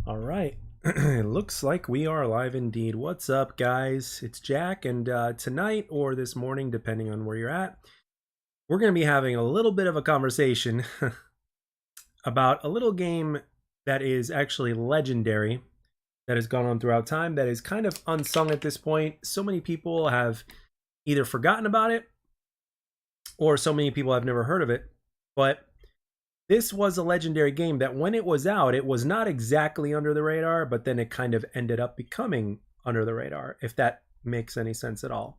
All right. It looks like we are live indeed. What's up, guys? It's Jack, and tonight or this morning, depending on where you're at, we're going to be having a little bit of a conversation about a little game that is actually legendary, that has gone on throughout time, that is kind of unsung at this point. So many people have either forgotten about it, or so many people have never heard of it. But this was a legendary game that when it was out, it was not exactly under the radar, but then it kind of ended up becoming under the radar, if that makes any sense at all.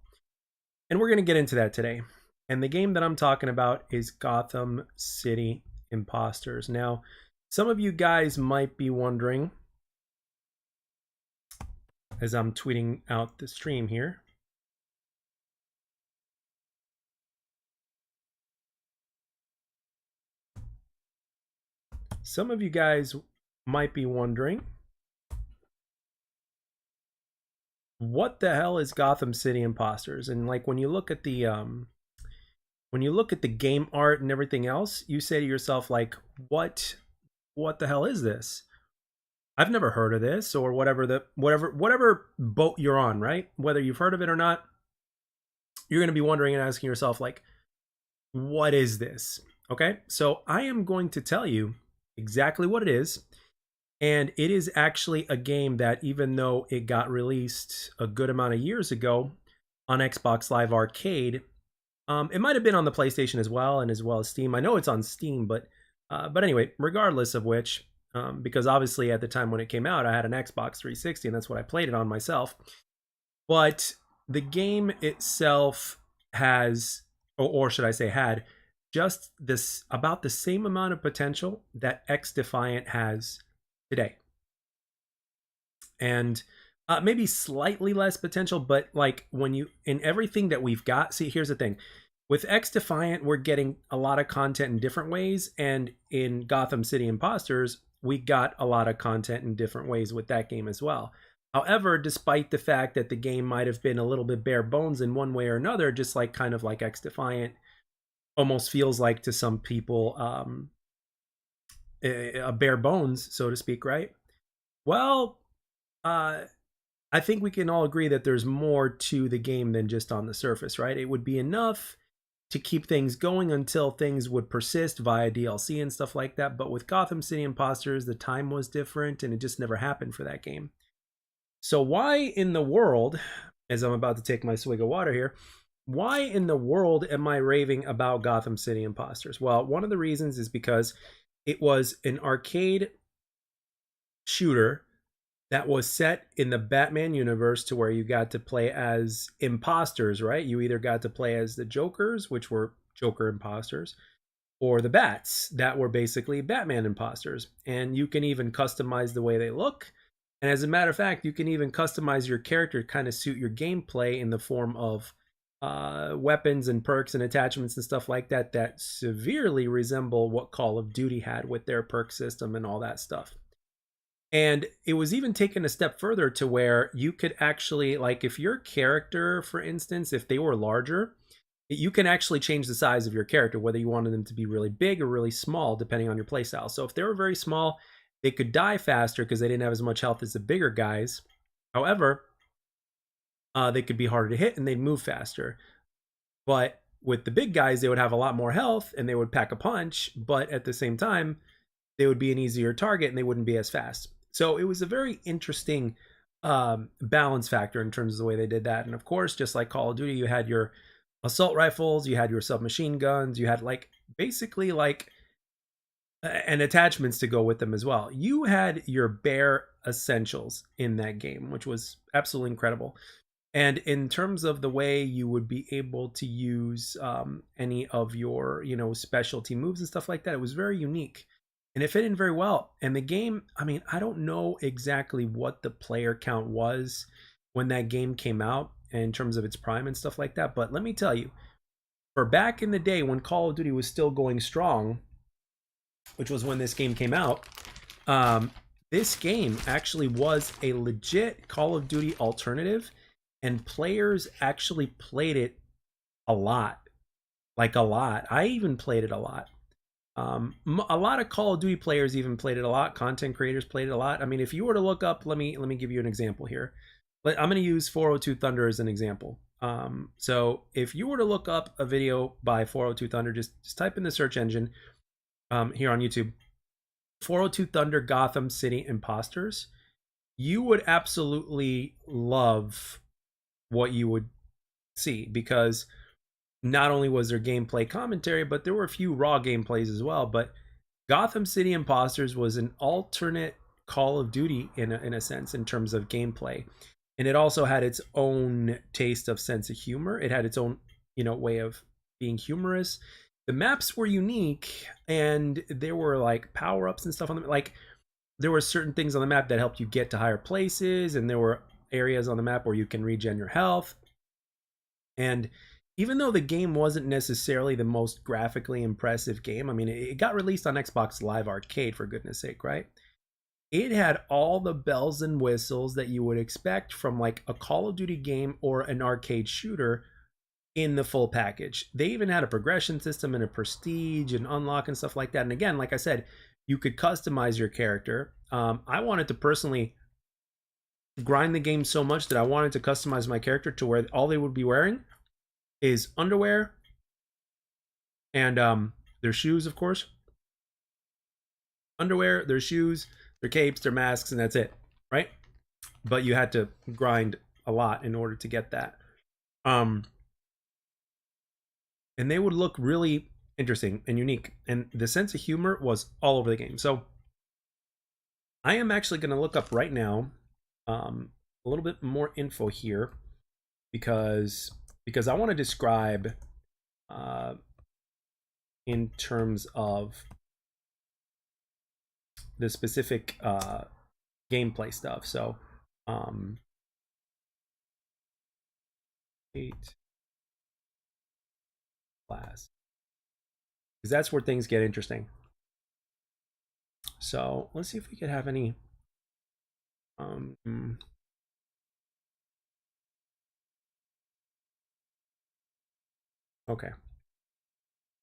And we're going to get into that today. And the game that I'm talking about is Gotham City Impostors. Now, some of you guys might be wondering, as I'm tweeting out the stream here, some of you guys might be wondering, what the hell is Gotham City Impostors? And like when you look at the game art and everything else, you say to yourself, like, what the hell is this? I've never heard of this, or whatever boat you're on, right? Whether you've heard of it or not, you're going to be wondering and asking yourself, like, what is this? Okay, so I am going to tell you exactly what it is. And it is actually a game that, even though it got released a good amount of years ago on Xbox Live Arcade, it might have been on the PlayStation as well, and as well as Steam. I know it's on Steam, but anyway, regardless of which, because obviously at the time when it came out, I had an Xbox 360, and that's what I played it on myself. But the game itself has, or should I say, had just this about the same amount of potential that XDefiant has today, and maybe slightly less potential. But like, when you, in everything that we've got, see, here's the thing: with XDefiant, we're getting a lot of content in different ways, and in Gotham City Impostors, we got a lot of content in different ways with that game as well. However, despite the fact that the game might have been a little bit bare bones in one way or another, just like kind of like XDefiant almost feels like to some people, a bare bones, so to speak, right? Well, I think we can all agree that there's more to the game than just on the surface, right? It would be enough to keep things going until things would persist via DLC and stuff like that. But with Gotham City Impostors, the time was different, and it just never happened for that game. So why in the world, as I'm about to take my swig of water here, why in the world am I raving about Gotham City Impostors? Well, one of the reasons is because it was an arcade shooter that was set in the Batman universe, to where you got to play as imposters, right? You either got to play as the Jokers, which were Joker imposters, or the Bats, that were basically Batman imposters. And you can even customize the way they look. And as a matter of fact, you can even customize your character to kind of suit your gameplay in the form of weapons and perks and attachments and stuff like that, that severely resemble what Call of Duty had with their perk system and all that stuff. And it was even taken a step further to where you could actually, like, if your character, for instance, if they were larger, you can actually change the size of your character, whether you wanted them to be really big or really small, depending on your playstyle. So if they were very small, they could die faster because they didn't have as much health as the bigger guys. However, they could be harder to hit and they'd move faster. But with the big guys, they would have a lot more health and they would pack a punch, but at the same time, they would be an easier target and they wouldn't be as fast. So it was a very interesting balance factor in terms of the way they did that. And of course, just like Call of Duty, you had your assault rifles, you had your submachine guns, you had like basically like and attachments to go with them as well. You had your bare essentials in that game, which was absolutely incredible. And in terms of the way you would be able to use any of your, specialty moves and stuff like that, it was very unique. And it fit in very well. And the game, I mean, I don't know exactly what the player count was when that game came out in terms of its prime and stuff like that. But let me tell you, for back in the day when Call of Duty was still going strong, which was when this game came out, this game actually was a legit Call of Duty alternative. And players actually played it a lot. Like a lot. I even played it a lot. A lot of Call of Duty players even played it a lot. Content creators played it a lot. I mean, if you were to look up, let me give you an example here. I'm going to use 402 Thunder as an example. So if you were to look up a video by 402 Thunder, just type in the search engine here on YouTube, 402 Thunder Gotham City Impostors. You would absolutely love what you would see, because not only was there gameplay commentary, but there were a few raw gameplays as well. But Gotham City Impostors was an alternate Call of Duty in a sense, in terms of gameplay. And it also had its own taste of sense of humor. It had its own, way of being humorous. The maps were unique, and there were like power-ups and stuff on them. Like, there were certain things on the map that helped you get to higher places, and there were areas on the map where you can regen your health. And even though the game wasn't necessarily the most graphically impressive game, I mean, it got released on Xbox Live Arcade, for goodness sake, right? It had all the bells and whistles that you would expect from like a Call of Duty game or an arcade shooter in the full package. They even had a progression system and a prestige and unlock and stuff like that. And again, like I said, you could customize your character. I wanted to personally grind the game so much that I wanted to customize my character to where all they would be wearing is underwear and their shoes, of course. Underwear, their shoes, their capes, their masks, and that's it, right? But you had to grind a lot in order to get that. And they would look really interesting and unique. And the sense of humor was all over the game. So I am actually going to look up right now a little bit more info here, because I want to describe in terms of the specific gameplay stuff. So 8 class, because that's where things get interesting. So let's see if we could have any okay,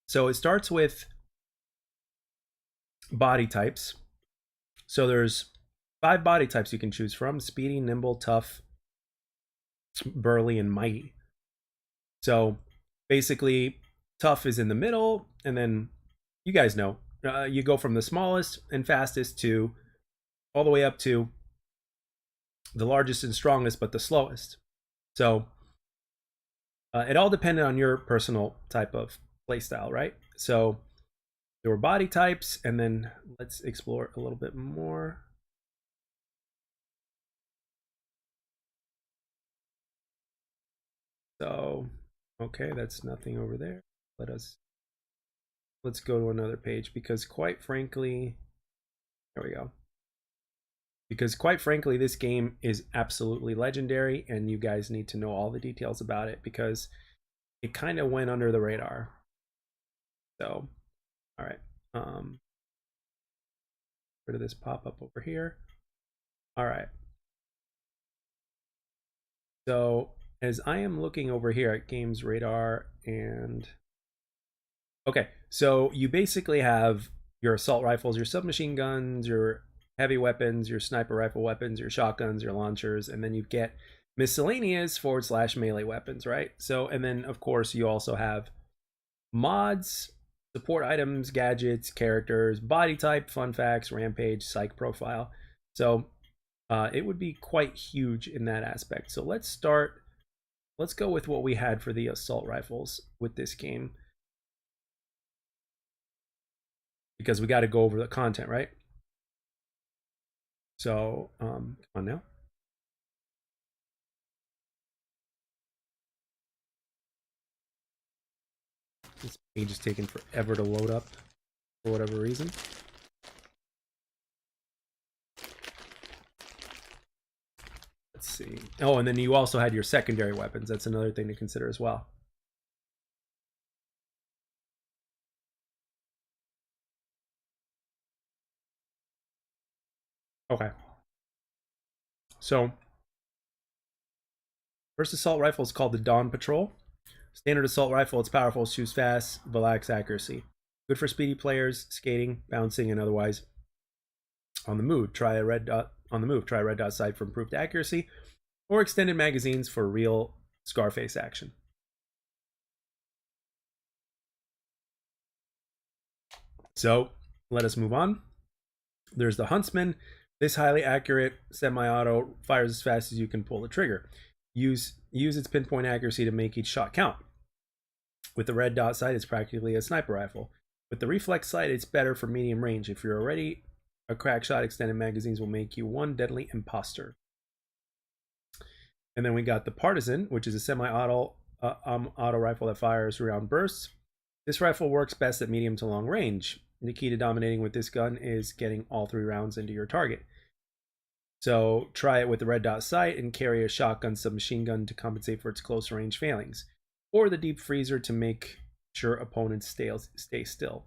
so it starts with body types. So there's 5 body types you can choose from: speedy, nimble, tough, burly, and mighty. So basically, tough is in the middle, and then you guys know, you go from the smallest and fastest to all the way up to the largest and strongest, but the slowest. So it all depended on your personal type of playstyle, right? So there were body types, and then let's explore a little bit more. So, okay, that's nothing over there. Let's go to another page, because quite frankly, there we go. Because quite frankly, this game is absolutely legendary, and you guys need to know all the details about it, because it kind of went under the radar. So, all right. Rid of this pop-up over here. All right. So as I am looking over here at Games Radar, and okay, so you basically have your assault rifles, your submachine guns, your heavy weapons, your sniper rifle weapons, your shotguns, your launchers, and then you get miscellaneous / melee weapons, right? So, and then of course you also have mods, support items, gadgets, characters, body type, fun facts, rampage, psych profile. So it would be quite huge in that aspect. So let's go with what we had for the assault rifles with this game, because we got to go over the content, right? So come on now. This page is taking forever to load up for whatever reason. Let's see. Oh, and then you also had your secondary weapons. That's another thing to consider as well. Okay. So, first assault rifle is called the Dawn Patrol. Standard assault rifle, it's powerful, shoots fast, but lacks accuracy. Good for speedy players, skating, bouncing, and otherwise on the move. Try a red dot on the move. Try a red dot sight for improved accuracy, or extended magazines for real Scarface action. So let us move on. There's the Huntsman. This highly accurate semi-auto fires as fast as you can pull the trigger. Use its pinpoint accuracy to make each shot count. With the red dot sight, it's practically a sniper rifle. With the reflex sight, it's better for medium range. If you're already a crack shot, extended magazines will make you one deadly imposter. And then we got the Partisan, which is a semi-auto auto rifle that fires round bursts. This rifle works best at medium to long range. The key to dominating with this gun is getting all 3 rounds into your target. So try it with the red dot sight and carry a shotgun submachine gun to compensate for its close range failings, or the deep freezer to make sure opponents stay still.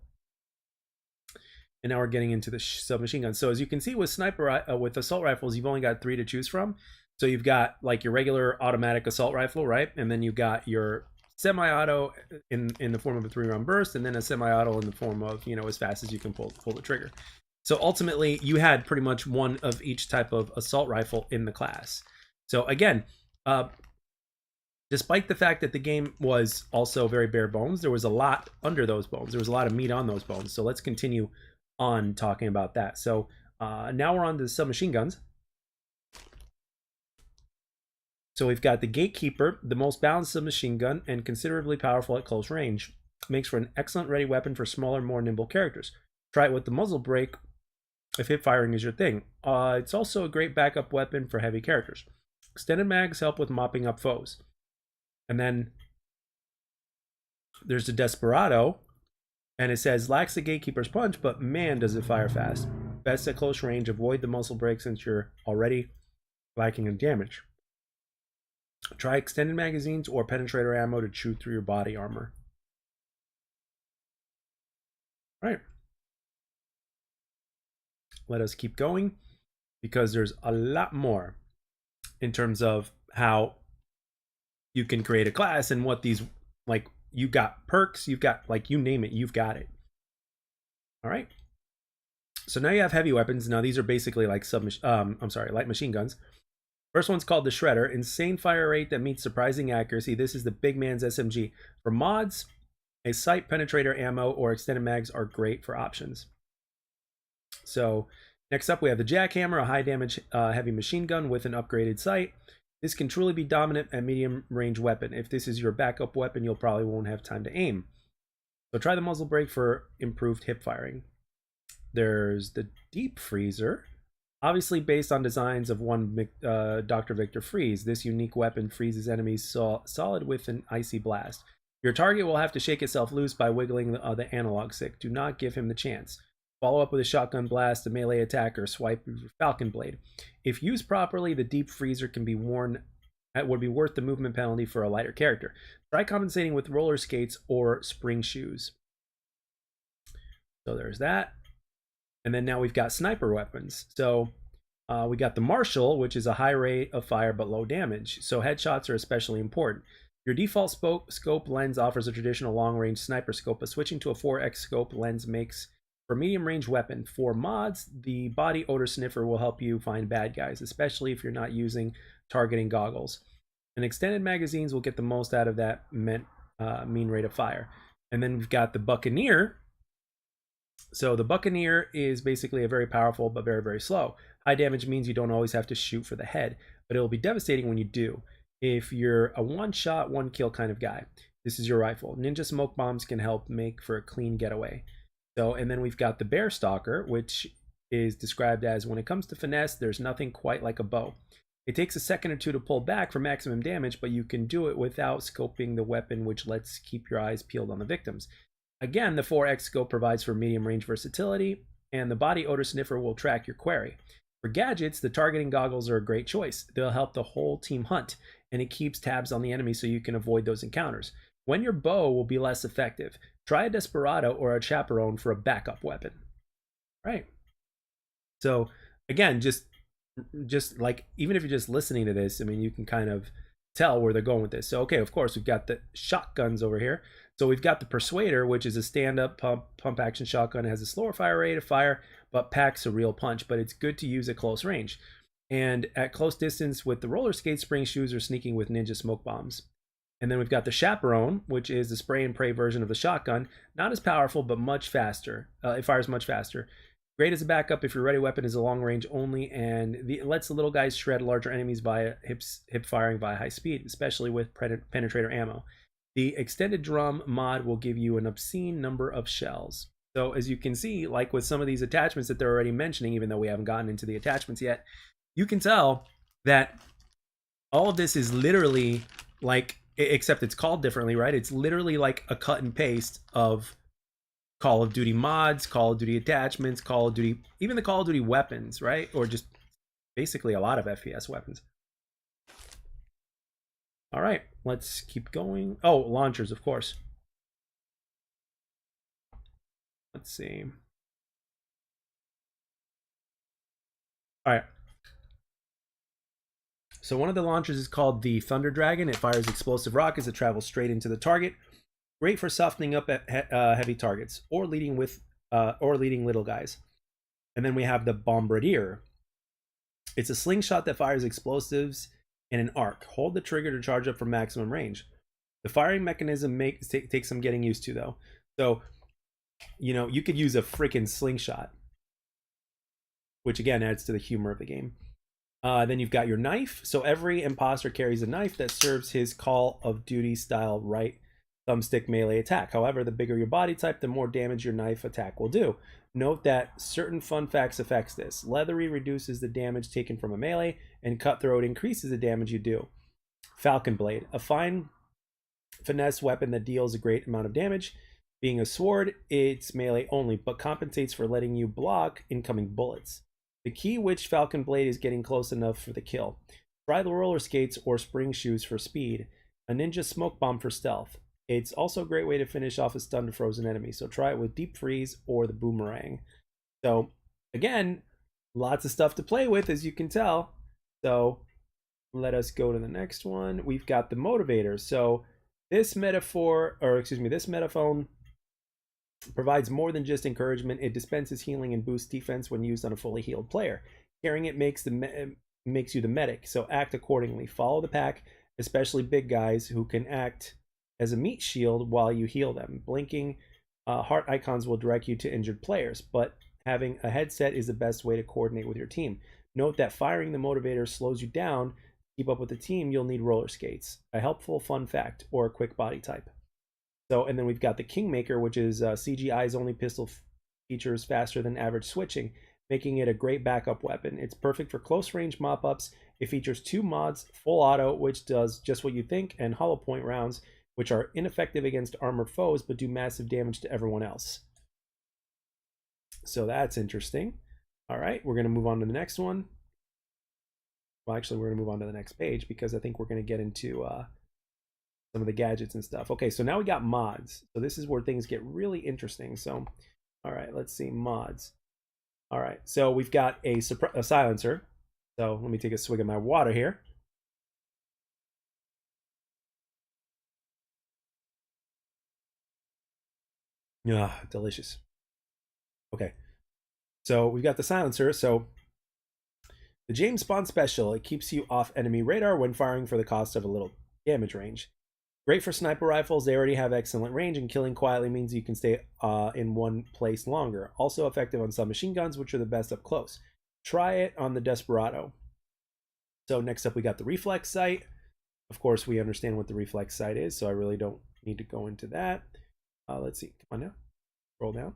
And now we're getting into the submachine gun. So as you can see with with assault rifles, you've only got 3 to choose from. So you've got like your regular automatic assault rifle, right? And then you've got your semi-auto in the form of a 3-round burst, and then a semi-auto in the form of, as fast as you can pull the trigger. So ultimately, you had pretty much one of each type of assault rifle in the class. So again, despite the fact that the game was also very bare bones, there was a lot under those bones. There was a lot of meat on those bones. So let's continue on talking about that. So now we're on to the submachine guns. So we've got the Gatekeeper, the most balanced submachine gun and considerably powerful at close range. Makes for an excellent ready weapon for smaller, more nimble characters. Try it with the muzzle brake if hip firing is your thing. It's also a great backup weapon for heavy characters. Extended mags help with mopping up foes. And then there's the Desperado, and it says lacks the Gatekeeper's punch, but man does it fire fast. Best at close range. Avoid the muzzle brake since you're already lacking in damage. Try extended magazines or penetrator ammo to chew through your body armor. All right. Let us keep going because there's a lot more in terms of how you can create a class and what these, like, you got perks, you've got, like, you name it, you've got it. All right. So now you have heavy weapons. Now these are basically like light machine guns. First one's called the Shredder. Insane fire rate that meets surprising accuracy. This is the big man's SMG. For mods, a sight penetrator ammo or extended mags are great for options. So next up we have the Jackhammer, a high damage heavy machine gun with an upgraded sight. This can truly be dominant and medium range weapon. If this is your backup weapon, you'll probably won't have time to aim. So try the muzzle brake for improved hip firing. There's the Deep Freezer. Obviously based on designs of one Dr. Victor Freeze, this unique weapon freezes enemies solid with an icy blast. Your target will have to shake itself loose by wiggling the analog stick. Do not give him the chance. Follow up with a shotgun blast, a melee attack, or swipe with your Falcon Blade. If used properly, the Deep Freezer can be would be worth the movement penalty for a lighter character. Try compensating with roller skates or spring shoes. So there's that. And then now we've got sniper weapons. So we got the Marshall, which is a high rate of fire but low damage. So headshots are especially important. Your default scope lens offers a traditional long-range sniper scope, but switching to a 4x scope lens makes for medium-range weapon. For mods, the body odor sniffer will help you find bad guys, especially if you're not using targeting goggles. And extended magazines will get the most out of that mean rate of fire. And then we've got the Buccaneer. So the Buccaneer is basically a very powerful but very, very slow. High damage means you don't always have to shoot for the head, but it will be devastating when you do. If you're a one-shot, one-kill kind of guy, this is your rifle. Ninja smoke bombs can help make for a clean getaway. So, and then we've got the Bear Stalker, which is described as, when it comes to finesse, there's nothing quite like a bow. It takes a second or two to pull back for maximum damage, but you can do it without scoping the weapon, which lets keep your eyes peeled on the victims. Again, the 4x scope provides for medium range versatility, and the body odor sniffer will track your quarry. For gadgets, the targeting goggles are a great choice. They'll help the whole team hunt, and it keeps tabs on the enemy so you can avoid those encounters. When your bow will be less effective, try a Desperado or a Chaperone for a backup weapon. Right. So again, just like, even if you're just listening to this, I mean, you can kind of tell where they're going with this. So, okay, of course, we've got the shotguns over here. So we've got the Persuader, which is a stand-up pump action shotgun. It has a slower fire rate of fire, but packs a real punch. But it's good to use at close range. And at close distance with the roller skate, spring shoes, or sneaking with ninja smoke bombs. And then we've got the Chaperone, which is the spray and pray version of the shotgun. Not as powerful, but much faster. It fires much faster. Great as a backup if your ready weapon is a long range only, and it lets the little guys shred larger enemies via hip firing via high speed, especially with penetrator ammo. The extended drum mod will give you an obscene number of shells. So as you can see, like with some of these attachments that they're already mentioning, even though we haven't gotten into the attachments yet, you can tell that all of this is literally like, except it's called differently, right? It's literally like a cut and paste of Call of Duty mods, Call of Duty attachments, Call of Duty, even the Call of Duty weapons, right? Or just basically a lot of FPS weapons. All right, let's keep going. Oh, launchers, of course. Let's see. All right. So one of the launchers is called the Thunder Dragon. It fires explosive rockets that travel straight into the target. Great for softening up heavy targets or leading little guys. And then we have the Bombardier. It's a slingshot that fires explosives in an arc. Hold the trigger to charge up for maximum range. The firing mechanism takes some getting used to, though. So, you know, you could use a freaking slingshot, which again adds to the humor of the game. Then you've got your knife. So every imposter carries a knife that serves his Call of Duty style right thumbstick melee attack. However, the bigger your body type, the more damage your knife attack will do. Note that certain fun facts affects this. Leathery reduces the damage taken from a melee, and cutthroat increases the damage you do. Falcon Blade, a fine finesse weapon that deals a great amount of damage. Being a sword, it's melee only, but compensates for letting you block incoming bullets. The key which Falcon Blade is getting close enough for the kill. Try the roller skates or spring shoes for speed. A ninja smoke bomb for stealth. It's also a great way to finish off a stunned or frozen enemy, so try it with Deep Freeze or the Boomerang. So, again, lots of stuff to play with, as you can tell. So, let us go to the next one. We've got the Motivator. So, this metaphone provides more than just encouragement. It dispenses healing and boosts defense when used on a fully healed player. Carrying it makes you the medic, so act accordingly. Follow the pack, especially big guys who can act as a meat shield while you heal them. Blinking heart icons will direct you to injured players, but having a headset is the best way to coordinate with your team. Note that firing the Motivator slows you down. To keep up with the team, you'll need roller skates, a helpful fun fact, or a quick body type. So, and then we've got the Kingmaker, which is CGI's only pistol features faster than average switching, making it a great backup weapon. It's perfect for close range mop-ups. It features 2 mods, full auto, which does just what you think, and hollow point rounds, which are ineffective against armored foes, but do massive damage to everyone else. So that's interesting. All right, we're going to move on to the next one. Well, actually, we're going to move on to the next page because I think we're going to get into some of the gadgets and stuff. Okay, so now we got mods. So this is where things get really interesting. So, all right, let's see, mods. All right, so we've got a silencer. So let me take a swig of my water here. Yeah, delicious. Okay, so we've got the silencer. So the James Bond special, it keeps you off enemy radar when firing for the cost of a little damage range. Great for sniper rifles. They already have excellent range, and killing quietly means you can stay in one place longer. Also effective on submachine guns, which are the best up close. Try it on the Desperado. So next up, we got the reflex sight. Of course, we understand what the reflex sight is, so I really don't need to go into that. Let's see. Come on now. Scroll down.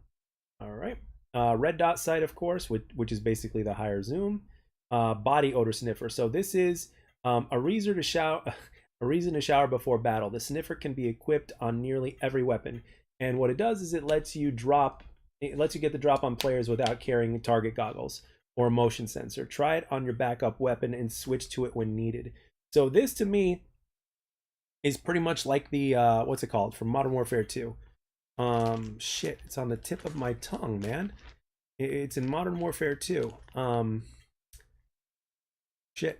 All right. Red dot sight, of course, which is basically the higher zoom. Body odor sniffer. So this is a reason to shower before battle. The sniffer can be equipped on nearly every weapon, and what it does is it lets you get the drop on players without carrying target goggles or a motion sensor. Try it on your backup weapon and switch to it when needed. So this, to me, is pretty much like the what's it called, from Modern Warfare 2. Shit, it's on the tip of my tongue, man. It's in Modern Warfare 2. Shit.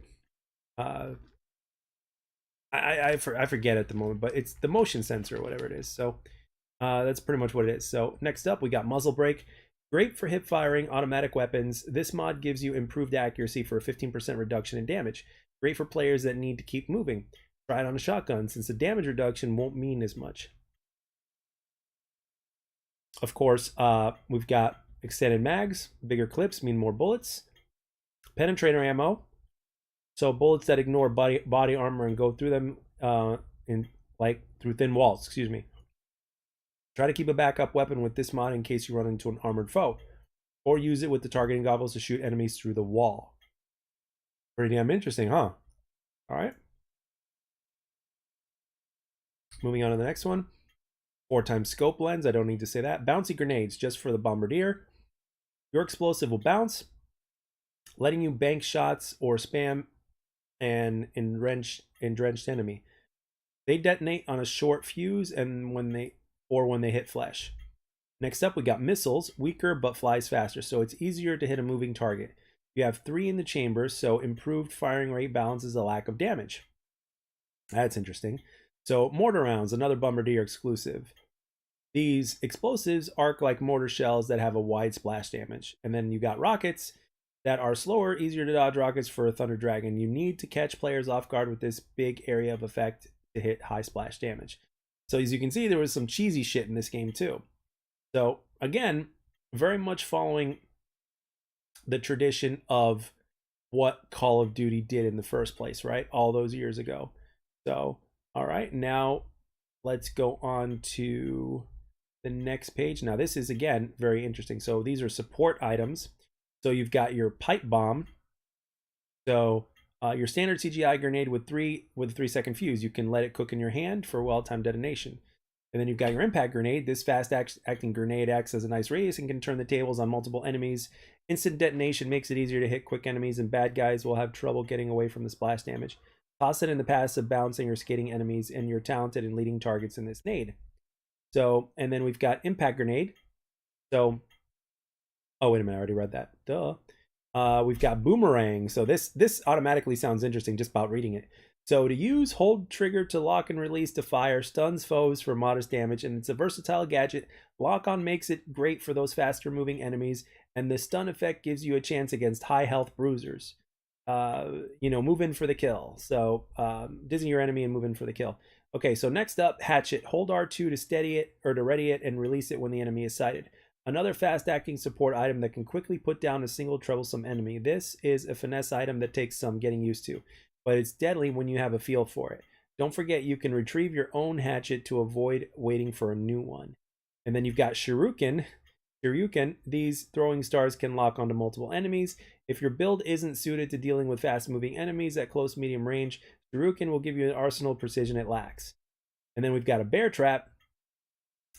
I forget at the moment, but it's the motion sensor or whatever it is. So that's pretty much what it is. So next up, we got muzzle brake. Great for hip firing automatic weapons. This mod gives you improved accuracy for a 15% reduction in damage. Great for players that need to keep moving. Try it on a shotgun since the damage reduction won't mean as much. Of course, we've got extended mags. Bigger clips mean more bullets. Penetrator ammo. So bullets that ignore body armor and go through them through thin walls. Excuse me. Try to keep a backup weapon with this mod in case you run into an armored foe, or use it with the targeting goggles to shoot enemies through the wall. Pretty damn interesting, huh? All right. Moving on to the next one. 4x scope lens. I don't need to say that. Bouncy grenades just for the bombardier. Your explosive will bounce, letting you bank shots or spam an drenched enemy. They detonate on a short fuse and when they hit flesh. Next up, we got missiles, weaker but flies faster, so it's easier to hit a moving target. You have 3 in the chamber, so improved firing rate balances the lack of damage. That's interesting. So mortar rounds, another bombardier exclusive. These explosives arc like mortar shells that have a wide splash damage. And then you got rockets that are slower, easier to dodge rockets for a Thunder Dragon. You need to catch players off guard with this big area of effect to hit high splash damage. So as you can see, there was some cheesy shit in this game too. So again, very much following the tradition of what Call of Duty did in the first place, right? All those years ago. So, all right, now let's go on to the next page. Now this is, again, very interesting. So these are support items. So you've got your pipe bomb. So your standard CGI grenade with a 3-second fuse. You can let it cook in your hand for well-timed detonation. And then you've got your impact grenade. This fast-acting grenade acts as a nice radius and can turn the tables on multiple enemies. Instant detonation makes it easier to hit quick enemies, and bad guys will have trouble getting away from the splash damage. Toss it in the passive bouncing or skating enemies, and you're talented in leading targets in this nade. So, and then we've got impact grenade. So, oh, wait a minute, I already read that. Duh. We've got boomerang. So this automatically sounds interesting just about reading it. So to use, hold trigger to lock and release to fire, stuns foes for modest damage, and it's a versatile gadget. Lock on makes it great for those faster moving enemies, and the stun effect gives you a chance against high health bruisers. Move in for the kill. So Disney your enemy and move in for the kill. Okay, so next up, hatchet. Hold R2 to steady it or to ready it and release it when the enemy is sighted. Another fast-acting support item that can quickly put down a single troublesome enemy. This is a finesse item that takes some getting used to, but it's deadly when you have a feel for it. Don't forget you can retrieve your own hatchet to avoid waiting for a new one. And then you've got Shuriken. These throwing stars can lock onto multiple enemies. If your build isn't suited to dealing with fast-moving enemies at close-medium range, Shuriken will give you an arsenal of precision it lacks. And then we've got a bear trap.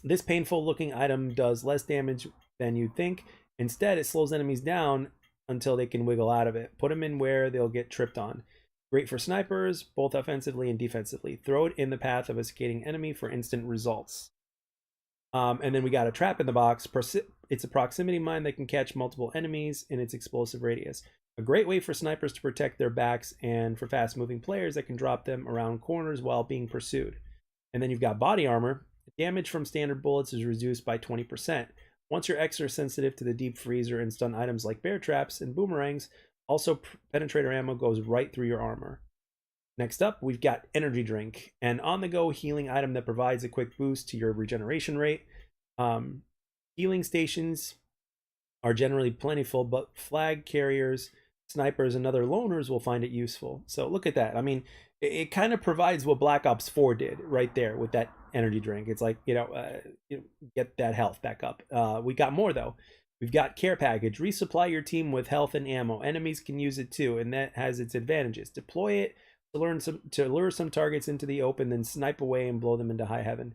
This painful looking item does less damage than you'd think. Instead, it slows enemies down until they can wiggle out of it. Put them in where they'll get tripped on. Great for snipers, both offensively and defensively. Throw it in the path of a skating enemy for instant results. And then we got a trap in the box. It's a proximity mine that can catch multiple enemies in its explosive radius. A great way for snipers to protect their backs and for fast moving players that can drop them around corners while being pursued. And then you've got body armor. Damage from standard bullets is reduced by 20%. Once you're extra sensitive to the deep freezer and stun items like bear traps and boomerangs, also penetrator ammo goes right through your armor. Next up, we've got energy drink, an on-the-go healing item that provides a quick boost to your regeneration rate. Healing stations are generally plentiful, but flag carriers, snipers, and other loners will find it useful. So look at that. I mean, it kind of provides what Black Ops 4 did right there with that energy drink. It's like, get that health back up. We got more though. We've got care package. Resupply your team with health and ammo. Enemies can use it too, and that has its advantages. Deploy it to lure some targets into the open, then snipe away and blow them into high heaven.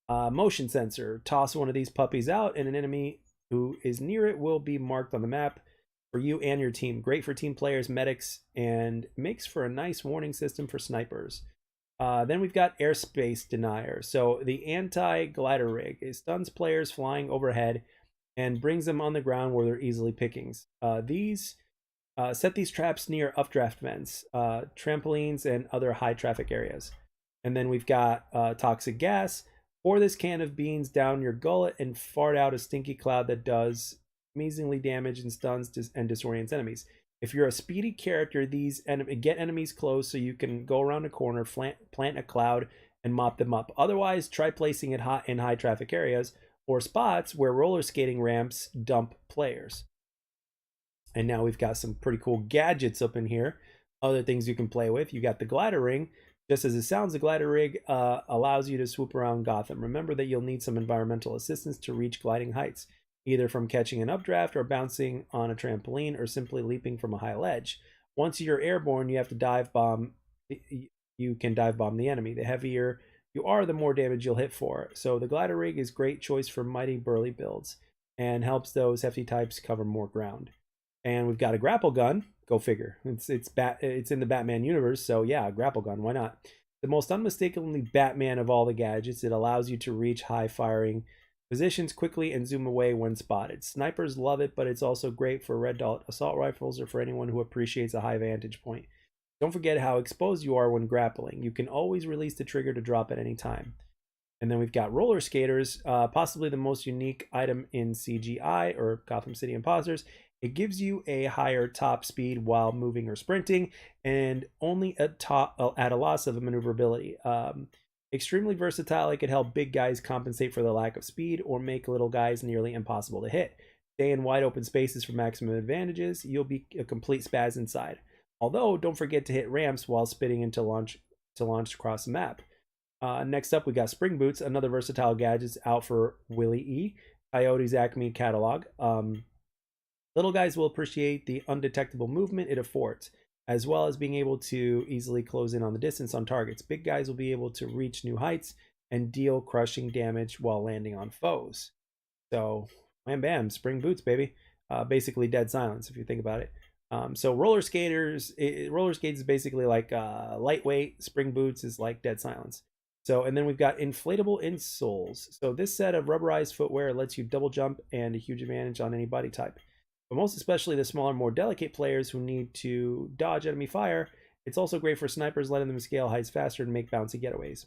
Motion sensor. Toss one of these puppies out, and an enemy who is near it will be marked on the map for you and your team. Great for team players, medics, and makes for a nice warning system for snipers. Then we've got airspace denier. So the anti-glider rig. It stuns players flying overhead and brings them on the ground where they're easily pickings. Set these traps near updraft vents, trampolines, and other high traffic areas. And then we've got toxic gas. Pour this can of beans down your gullet and fart out a stinky cloud that does amazingly damage and stuns and disorients enemies. If you're a speedy character, these get enemies close so you can go around a corner, plant a cloud, and mop them up. Otherwise, try placing it in high traffic areas or spots where roller skating ramps dump players. And now we've got some pretty cool gadgets up in here. Other things you can play with. You got the glider ring. Just as it sounds, the glider rig allows you to swoop around Gotham. Remember that you'll need some environmental assistance to reach gliding heights, either from catching an updraft or bouncing on a trampoline or simply leaping from a high ledge. Once you're airborne, you have to dive bomb. You can dive bomb the enemy. The heavier you are, the more damage you'll hit for. So the glider rig is a great choice for mighty burly builds and helps those hefty types cover more ground. And we've got a grapple gun. Go figure. It's in the Batman universe, so yeah, grapple gun. Why not? The most unmistakably Batman of all the gadgets. It allows you to reach high firing positions quickly and zoom away when spotted. Snipers love it, but it's also great for red dot assault rifles or for anyone who appreciates a high vantage point. Don't forget how exposed you are when grappling. You can always release the trigger to drop at any time. And then we've got roller skaters, possibly the most unique item in CGI or Gotham City Impostors. It gives you a higher top speed while moving or sprinting, and only at a loss of maneuverability. Extremely versatile, it could help big guys compensate for the lack of speed or make little guys nearly impossible to hit. Stay in wide open spaces for maximum advantages. You'll be a complete spaz inside. Although, don't forget to hit ramps while spinning into launch across the map. Next up, we got Spring Boots, another versatile gadget out for Willie E. Coyote's Acme catalog. Little guys will appreciate the undetectable movement it affords, as well as being able to easily close in on the distance on targets. Big guys will be able to reach new heights and deal crushing damage while landing on foes. So, wham bam, Spring Boots, baby. Basically dead silence, if you think about it. So roller skates is basically like lightweight. Spring Boots is like dead silence. So, and then we've got inflatable insoles. So this set of rubberized footwear lets you double jump and a huge advantage on any body type. But most especially the smaller, more delicate players who need to dodge enemy fire. It's also great for snipers, letting them scale heights faster and make bouncy getaways.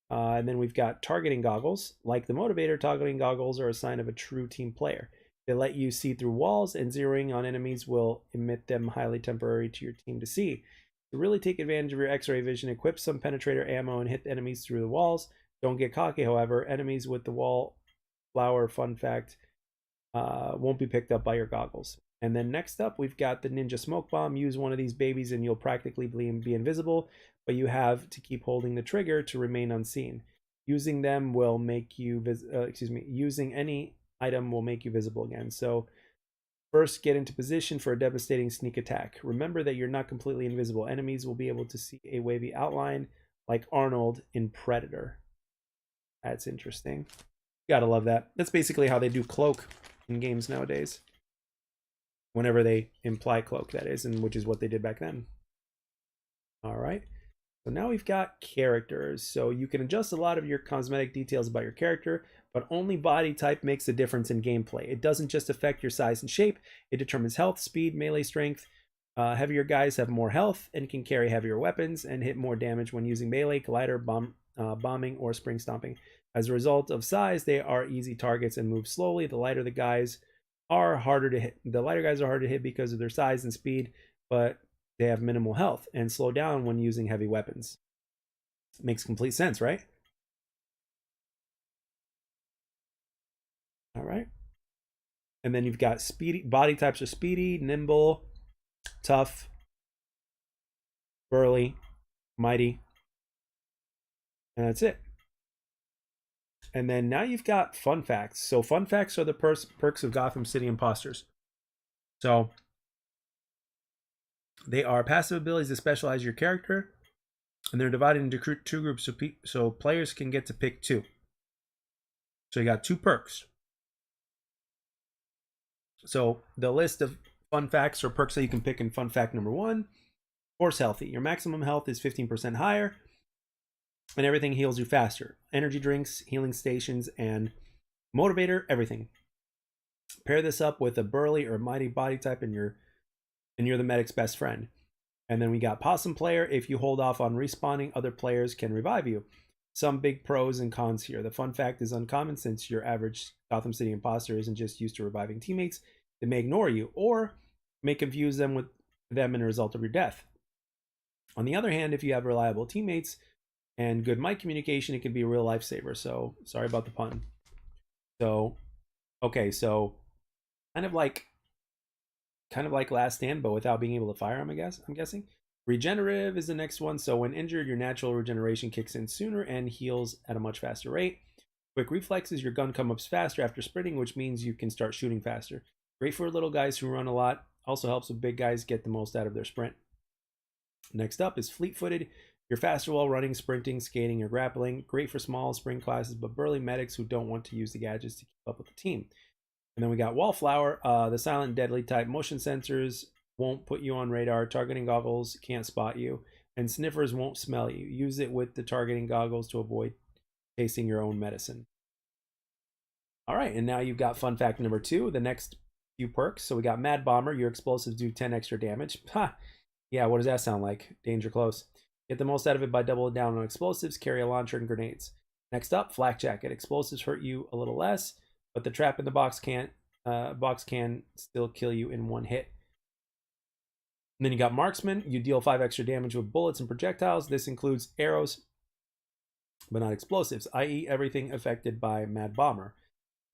And then we've got targeting goggles. Like the Motivator, targeting goggles are a sign of a true team player. They let you see through walls, and zeroing on enemies will emit them highly temporary to your team to see. To really take advantage of your X-ray vision, equip some penetrator ammo and hit the enemies through the walls. Don't get cocky, however. Enemies with the wall flower, fun fact, won't be picked up by your goggles. And then next up, we've got the Ninja Smoke Bomb. Use one of these babies and you'll practically be invisible, but you have to keep holding the trigger to remain unseen. Using them will make you, using any item will make you visible again. So first, get into position for a devastating sneak attack. Remember that you're not completely invisible. Enemies will be able to see a wavy outline like Arnold in Predator. That's interesting. Gotta love that. That's basically how they do cloak in games nowadays. Whenever they imply cloak, that is, and which is what they did back then. All right. So now we've got characters. So you can adjust a lot of your cosmetic details about your character, but only body type makes a difference in gameplay. It doesn't just affect your size and shape, it determines health, speed, melee strength. Heavier guys have more health and can carry heavier weapons and hit more damage when using melee, collider, bombing, or spring stomping. As a result of size, they are easy targets and move slowly. The lighter guys are harder to hit. The lighter guys are hard to hit because of their size and speed, but they have minimal health and slow down when using heavy weapons. Makes complete sense, right? All right. And then you've got speedy body types are speedy, nimble, tough, burly, mighty, and that's it. And then now you've got fun facts. So fun facts are the perks of Gotham City Impostors. So they are passive abilities that specialize your character, and they're divided into two groups so players can get to pick two. So you got two perks. So the list of fun facts or perks that you can pick in fun fact number 1, Force Healthy. Your maximum health is 15% higher, and everything heals you faster. Energy drinks, healing stations, and Motivator, everything. Pair this up with a burly or mighty body type, and you're the medic's best friend. And then we got Possum Player. If you hold off on respawning, other players can revive you. Some big pros and cons here. The fun fact is uncommon since your average Gotham City imposter isn't just used to reviving teammates. They may ignore you or may confuse them with them in a result of your death. On the other hand, if you have reliable teammates and good mic communication, it can be a real lifesaver. So sorry about the pun. So, okay, so kind of like Last Stand, but without being able to fire, I'm guessing. Regenerative is the next one. So when injured, your natural regeneration kicks in sooner and heals at a much faster rate. Quick reflexes, your gun comes up faster after sprinting, which means you can start shooting faster. Great for little guys who run a lot. Also helps with big guys get the most out of their sprint. Next up is fleet-footed. You're faster while running, sprinting, skating, or grappling. Great for small spring classes, but burly medics who don't want to use the gadgets to keep up with the team. And then we got Wallflower, the silent deadly type. Motion sensors won't put you on radar. Targeting goggles can't spot you. And sniffers won't smell you. Use it with the targeting goggles to avoid tasting your own medicine. All right, and now you've got fun fact number 2, the next few perks. So we got Mad Bomber. Your explosives do 10 extra damage. Ha! Yeah, what does that sound like? Danger close. Get the most out of it by doubling down on explosives, carry a launcher, and grenades. Next up, Flak Jacket. Explosives hurt you a little less, but the trap in the box can still kill you in one hit. And then you got Marksman. You deal 5 extra damage with bullets and projectiles. This includes arrows, but not explosives, i.e. everything affected by Mad Bomber.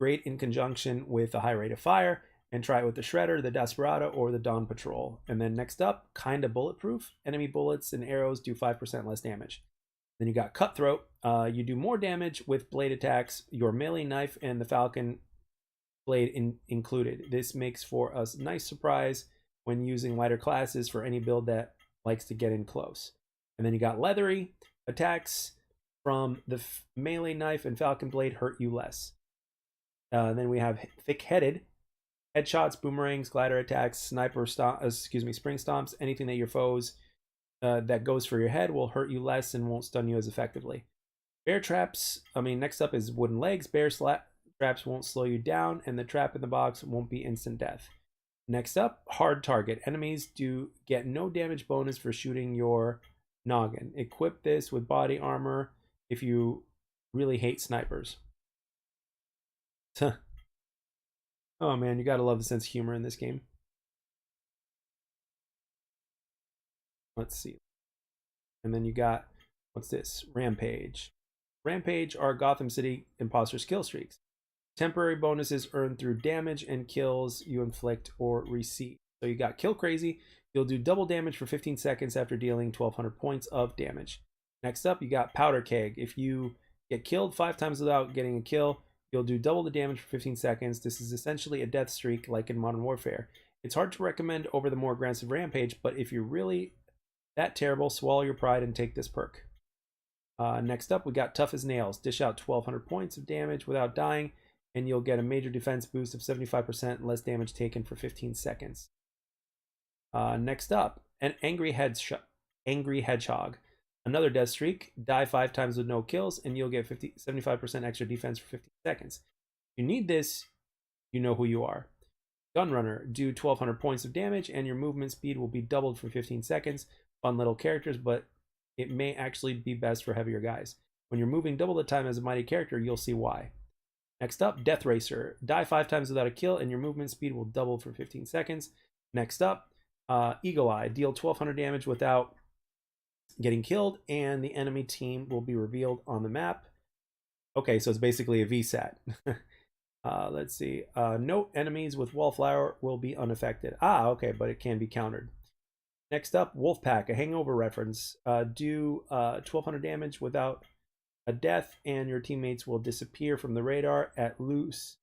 Great in conjunction with a high rate of fire, and try it with the Shredder, the Desperado, or the Dawn Patrol. And then next up, kinda bulletproof. Enemy bullets and arrows do 5% less damage. Then you got Cutthroat. You do more damage with blade attacks, your melee knife, and the Falcon blade included. This makes for a nice surprise when using lighter classes for any build that likes to get in close. And then you got Leathery. Attacks from the melee knife and Falcon blade hurt you less. Then we have Thick-Headed. Headshots, boomerangs, glider attacks, spring stomps, anything that your foes that goes for your head will hurt you less and won't stun you as effectively. Bear traps, next up is wooden legs. Bear traps won't slow you down, and the trap in the box won't be instant death. Next up, hard target. Enemies do get no damage bonus for shooting your noggin. Equip this with body armor if you really hate snipers. Oh man, you gotta love the sense of humor in this game. Let's see. And then you got, what's this? Rampage. Rampage are Gotham City Impostors kill streaks. Temporary bonuses earned through damage and kills you inflict or receive. So you got Kill Crazy. You'll do double damage for 15 seconds after dealing 1200 points of damage. Next up, you got Powder Keg. If you get killed 5 times without getting a kill, you'll do double the damage for 15 seconds. This is essentially a death streak like in Modern Warfare. It's hard to recommend over the more aggressive Rampage, but if you're really that terrible, swallow your pride and take this perk. Next up, we got Tough as Nails. Dish out 1200 points of damage without dying, and you'll get a major defense boost of 75% less damage taken for 15 seconds. Next up, an Angry Hedgehog. Another death streak. Die 5 times with no kills, and you'll get 75% extra defense for 15 seconds. If you need this, you know who you are. Gunrunner. Do 1200 points of damage, and your movement speed will be doubled for 15 seconds. Fun little characters, but it may actually be best for heavier guys. When you're moving double the time as a mighty character, you'll see why. Next up, Death Racer. Die 5 times without a kill, and your movement speed will double for 15 seconds. Next up, Eagle Eye. Deal 1200 damage without getting killed, and the enemy team will be revealed on the map. Okay, so it's basically a VSAT. Let's see. Note enemies with Wallflower will be unaffected. Okay, but it can be countered. Next up, Wolfpack, a hangover reference. Do 1200 damage without a death, and your teammates will disappear from the radar at loose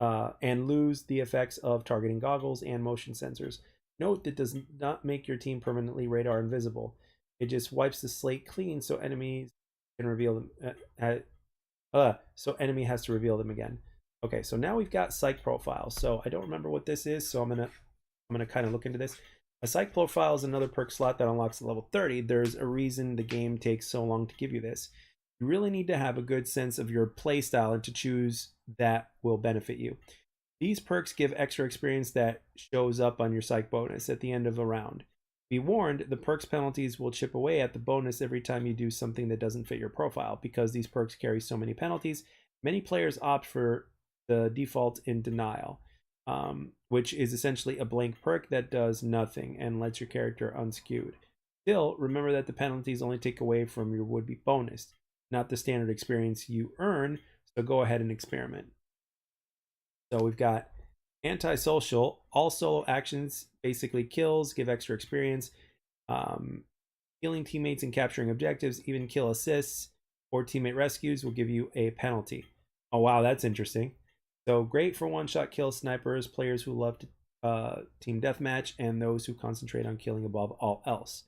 and lose the effects of targeting goggles and motion sensors. Note that does not make your team permanently radar invisible. It just wipes the slate clean so enemies can reveal them. So enemy has to reveal them again. Okay, so now we've got Psych Profile. So I don't remember what this is, so I'm gonna kind of look into this. A Psych Profile is another perk slot that unlocks at level 30. There's a reason the game takes so long to give you this. You really need to have a good sense of your playstyle and to choose that will benefit you. These perks give extra experience that shows up on your Psych bonus at the end of a round. Be warned, the perks penalties will chip away at the bonus every time you do something that doesn't fit your profile. Because these perks carry so many penalties, many players opt for the default in denial, which is essentially a blank perk that does nothing and lets your character unskewed. Still, remember that the penalties only take away from your would-be bonus, not the standard experience you earn, so go ahead and experiment. So we've got antisocial. All solo actions, basically kills, give extra experience. Healing teammates and capturing objectives, even kill assists or teammate rescues will give you a penalty. Oh wow, that's interesting. So great for one-shot kill snipers, players who love to team deathmatch, and those who concentrate on killing above all else.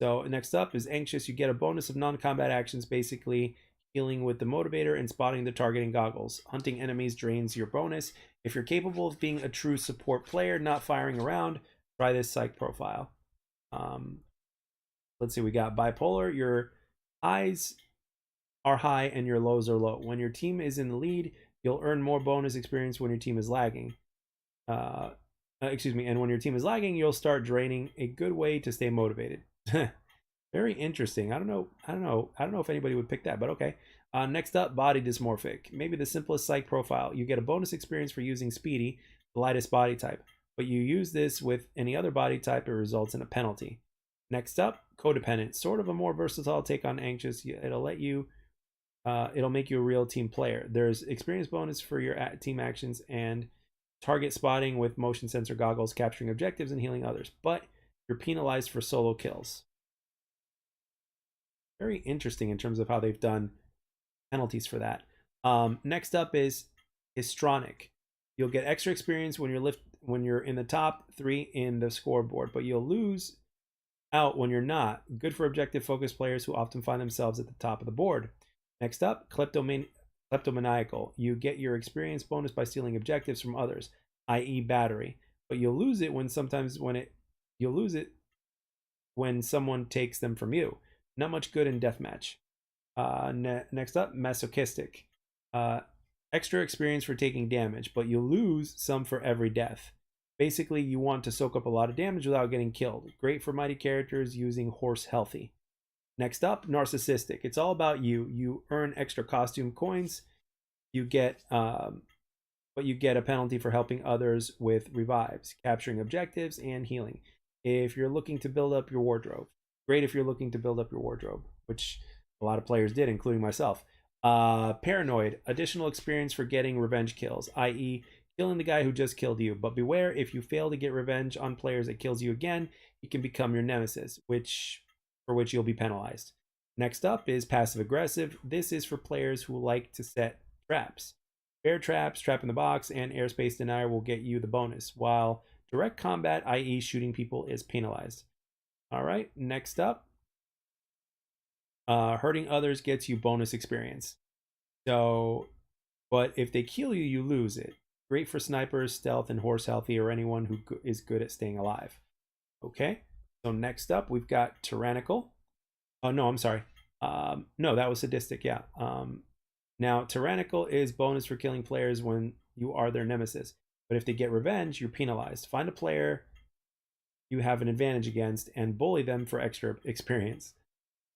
So next up is anxious. You get a bonus of non-combat actions, basically healing with the motivator and spotting the targeting goggles. Hunting enemies drains your bonus. If you're capable of being a true support player, not firing around, try this psych profile. Let's see, we got bipolar. Your highs are high and your lows are low. When your team is in the lead, you'll earn more bonus experience when your team is lagging. And when your team is lagging, you'll start draining. A good way to stay motivated. Very interesting. I don't know if anybody would pick that, but okay. Next up, body dysmorphic. Maybe the simplest psych profile. You get a bonus experience for using speedy, the lightest body type, but you use this with any other body type, it results in a penalty. Next up, codependent. Sort of a more versatile take on anxious. It'll make you a real team player. There's experience bonus for your team actions and target spotting with motion sensor goggles, capturing objectives and healing others, but you're penalized for solo kills. Very interesting in terms of how they've done penalties for that. Next up is histrionic. You'll get extra experience when you're in the top 3 in the scoreboard, but you'll lose out when you're not. Good for objective focused players who often find themselves at the top of the board. Next up, kleptomaniacal. You get your experience bonus by stealing objectives from others, i.e. battery, but you'll lose it when someone takes them from you. Not much good in deathmatch. Next up, masochistic. Extra experience for taking damage, but you lose some for every death. Basically, you want to soak up a lot of damage without getting killed. Great for mighty characters using horse healthy. Next up, narcissistic. It's all about you. You earn extra costume coins. You get, but you get a penalty for helping others with revives, capturing objectives, and healing. If you're looking to build up your wardrobe. Great if you're looking to build up your wardrobe, which a lot of players did, including myself. Paranoid. Additional experience for getting revenge kills, i.e. killing the guy who just killed you. But beware, if you fail to get revenge on players that kills you again, it can become your nemesis, for which you'll be penalized. Next up is passive aggressive. This is for players who like to set traps. Bear traps, trap in the box, and airspace denier will get you the bonus, while direct combat, i.e. shooting people, is penalized. All right, next up, hurting others gets you bonus experience. So, but if they kill you, you lose it. Great for snipers, stealth, and horse healthy, or anyone who is good at staying alive. Okay, so next up, we've got tyrannical. Oh, no, I'm sorry. No, that was sadistic, yeah. Now, tyrannical is bonus for killing players when you are their nemesis. But if they get revenge, you're penalized. Find a player you have an advantage against and bully them for extra experience.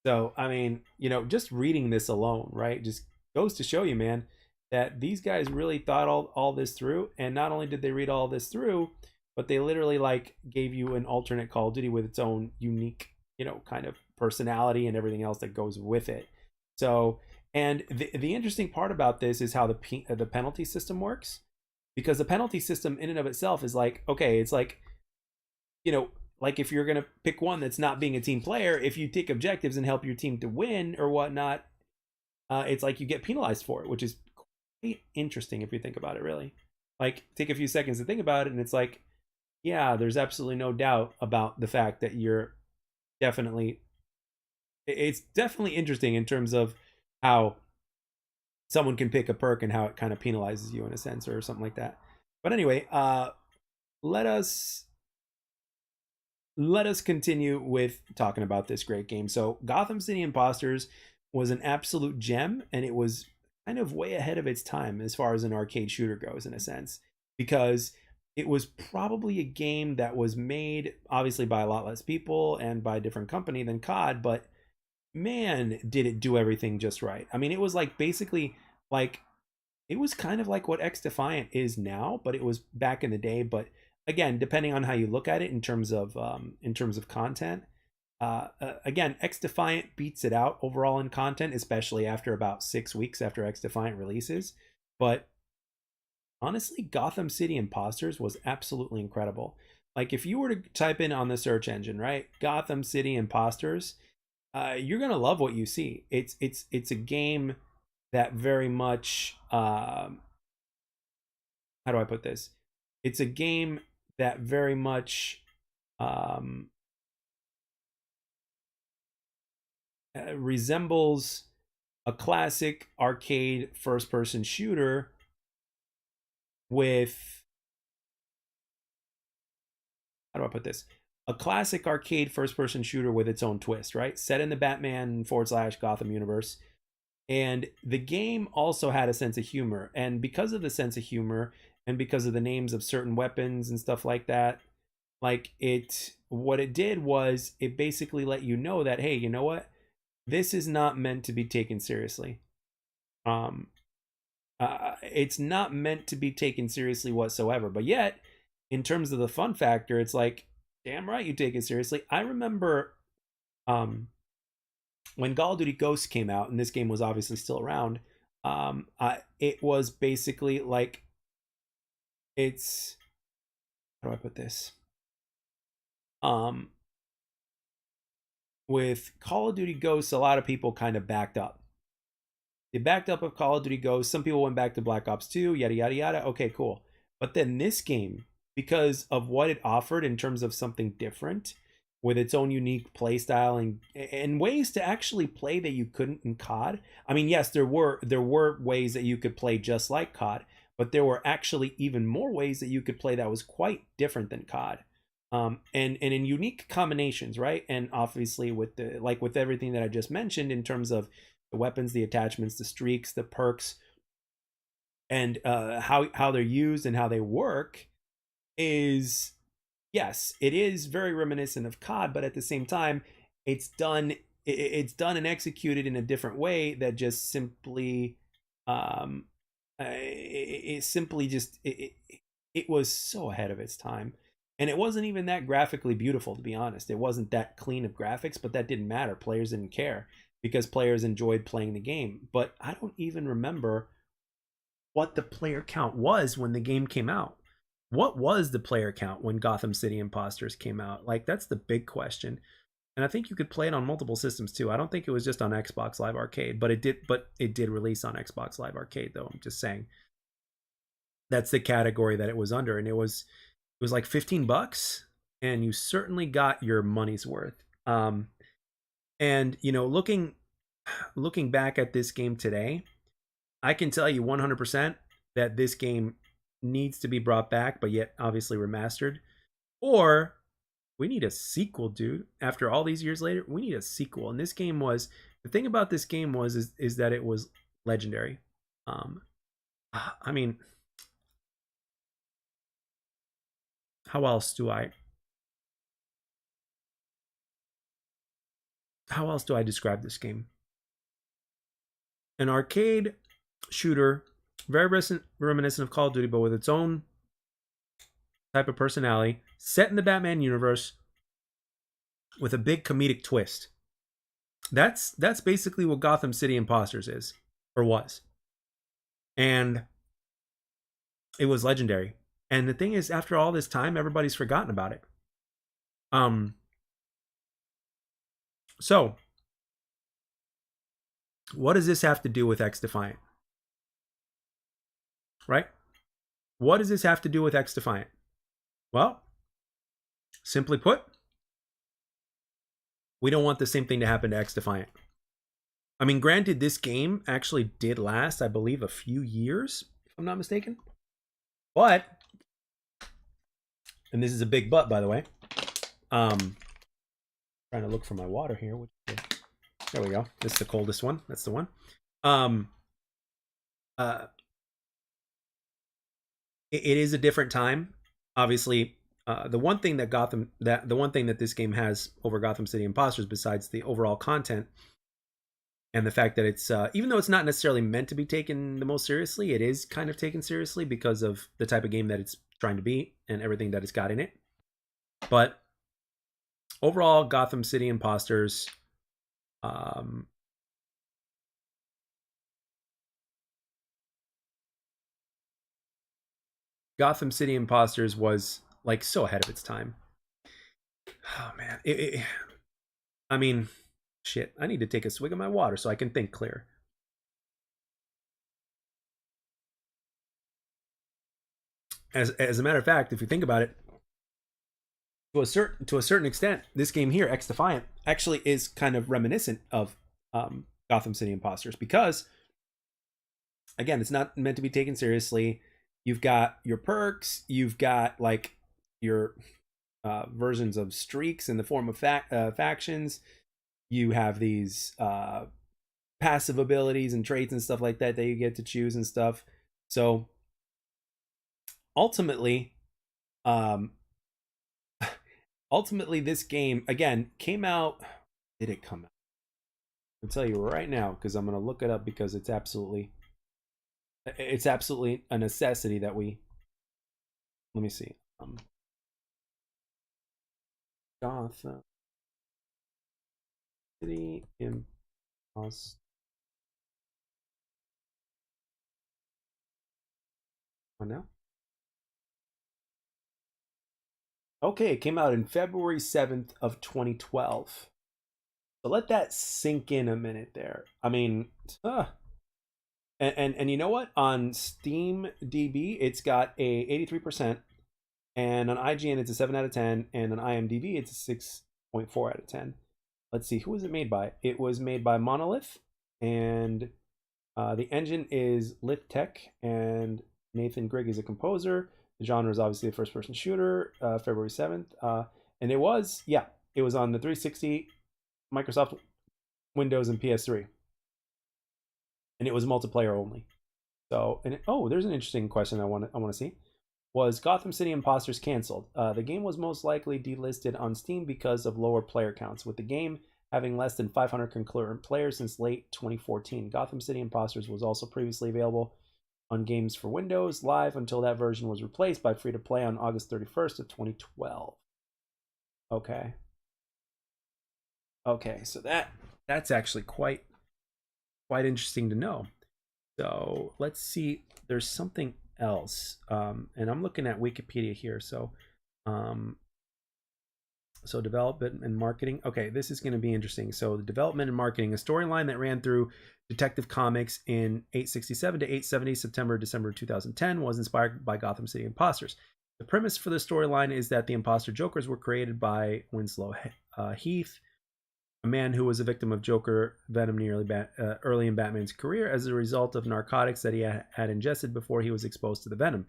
So, I mean, just reading this alone, right, just goes to show you, man, that these guys really thought all this through. And not only did they read all this through, but they literally gave you an alternate Call of Duty with its own unique, kind of personality and everything else that goes with it. So, and the interesting part about this is how the penalty system works, because the penalty system in and of itself is okay, it's if you're going to pick one that's not being a team player, if you take objectives and help your team to win or whatnot, it's you get penalized for it, which is quite interesting if you think about it, really. Take a few seconds to think about it, and it's yeah, there's absolutely no doubt about the fact that it's definitely interesting in terms of how someone can pick a perk and how it kind of penalizes you in a sense or something like that. But anyway, let us continue with talking about this great game. So Gotham City Impostors was an absolute gem, and it was kind of way ahead of its time as far as an arcade shooter goes, in a sense, because it was probably a game that was made obviously by a lot less people and by a different company than COD, but man, did it do everything just right. I mean, it was like basically like it was kind of like what XDefiant is now, but it was back in the day. But again, depending on how you look at it in terms of content, again, XDefiant beats it out overall in content, especially after about 6 weeks after XDefiant releases. But honestly, Gotham City Impostors was absolutely incredible. Like if you were to type in on the search engine, right, Gotham City Impostors, you're gonna love what you see. It's a game that very much how do I put this? It's a game that very much um, resembles a classic arcade first-person shooter with, how do I put this? A classic arcade first-person shooter with its own twist, right? Set in the Batman / Gotham universe. And the game also had a sense of humor. And because of the sense of humor and because of the names of certain weapons and stuff like that, like what it did was it basically let you know that, hey, you know what? This is not meant to be taken seriously. Um, it's not meant to be taken seriously whatsoever. But yet, in terms of the fun factor, it's like, damn right, you take it seriously. I remember when Call of Duty Ghosts came out, and this game was obviously still around, it was basically like, it's, how do I put this? With Call of Duty Ghosts, a lot of people kind of backed up. They backed up of Call of Duty Ghosts. Some people went back to Black Ops 2, yada, yada, yada. Okay, cool. But then this game, because of what it offered in terms of something different, with its own unique play style and ways to actually play that you couldn't in COD. I mean, yes, there were ways that you could play just like COD, but there were actually even more ways that you could play that was quite different than COD. And in unique combinations, right? And obviously with with everything that I just mentioned in terms of the weapons, the attachments, the streaks, the perks, and how they're used and how they work, is, yes, it is very reminiscent of COD, but at the same time, it's done and executed in a different way that just simply it simply just it was so ahead of its time. And it wasn't even that graphically beautiful, to be honest. It wasn't that clean of graphics, but that didn't matter. Players didn't care because players enjoyed playing the game. But I don't even remember what the player count was when the game came out. What was the player count when Gotham City Impostors came out? Like, that's the big question. And I think you could play it on multiple systems too. I don't think it was just on Xbox Live Arcade, but it did release on Xbox Live Arcade though. I'm just saying. That's the category that it was under, and it was like $15, and you certainly got your money's worth. And you know, looking back at this game today, I can tell you 100% that this game needs to be brought back, but yet obviously remastered. Or we need a sequel, dude. After all these years later, we need a sequel. And this game was, the thing about this game was is that it was legendary. I mean, how else do I describe this game? An arcade shooter, very reminiscent of Call of Duty, but with its own type of personality, set in the Batman universe with a big comedic twist. That's basically what Gotham City Impostors is, or was. And it was legendary. And the thing is, after all this time, everybody's forgotten about it. So what does this have to do with XDefiant? Right? What does this have to do with XDefiant? Well, simply put, we don't want the same thing to happen to XDefiant. I mean, granted, this game actually did last, I believe, a few years, if I'm not mistaken. But, and this is a big but, by the way. Trying to look for my water here. There we go. This is the coldest one. That's the one. It is a different time. Obviously, the one thing that this game has over Gotham City Impostors, besides the overall content and the fact that it's even though it's not necessarily meant to be taken the most seriously, it is kind of taken seriously because of the type of game that it's trying to be and everything that it's got in it. But overall, um, Gotham City Impostors was like so ahead of its time. Oh man, I mean, shit. I need to take a swig of my water so I can think clear. As a matter of fact, if you think about it, to a certain extent, this game here, XDefiant, actually is kind of reminiscent of Gotham City Impostors because, again, it's not meant to be taken seriously. You've got your perks, you've got like your versions of streaks in the form of factions. You have these passive abilities and traits and stuff like that that you get to choose and stuff. So ultimately, um, ultimately, this game again came out. Did it come out? I'll tell you right now because I'm gonna look it up because it's absolutely a necessity that we. Let me see. Gotham City Impostors. On now. Okay, it came out in February 7th of 2012. So let that sink in a minute there. I mean, and you know what? On Steam DB, it's got a 83%, and on IGN it's a 7 out of 10, and on IMDb it's a 6.4 out of 10. Let's see, who was it made by? It was made by Monolith, and the engine is Lith Tech, and Nathan Grigg is a composer. The genre is obviously a first-person shooter. February 7th, and it was on the 360, Microsoft Windows, and PS3, and it was multiplayer only. So, and there's an interesting question I want to see. Was Gotham City Impostors canceled? The game was most likely delisted on Steam because of lower player counts, with the game having less than 500 concurrent players since late 2014. Gotham City Impostors was also previously available on Games for Windows Live until that version was replaced by free-to-play on August 31st of 2012. Okay. Okay, so that's actually quite interesting to know. So let's see. There's something else, and I'm looking at Wikipedia here. So, so development and marketing. Okay, this is going to be interesting. So the development and marketing, a storyline that ran through Detective Comics in 867 to 870, December 2010, was inspired by Gotham City Impostors. The premise for the storyline is that the imposter Jokers were created by Winslow Heath, a man who was a victim of Joker venom early in Batman's career as a result of narcotics that he had ingested before he was exposed to the venom.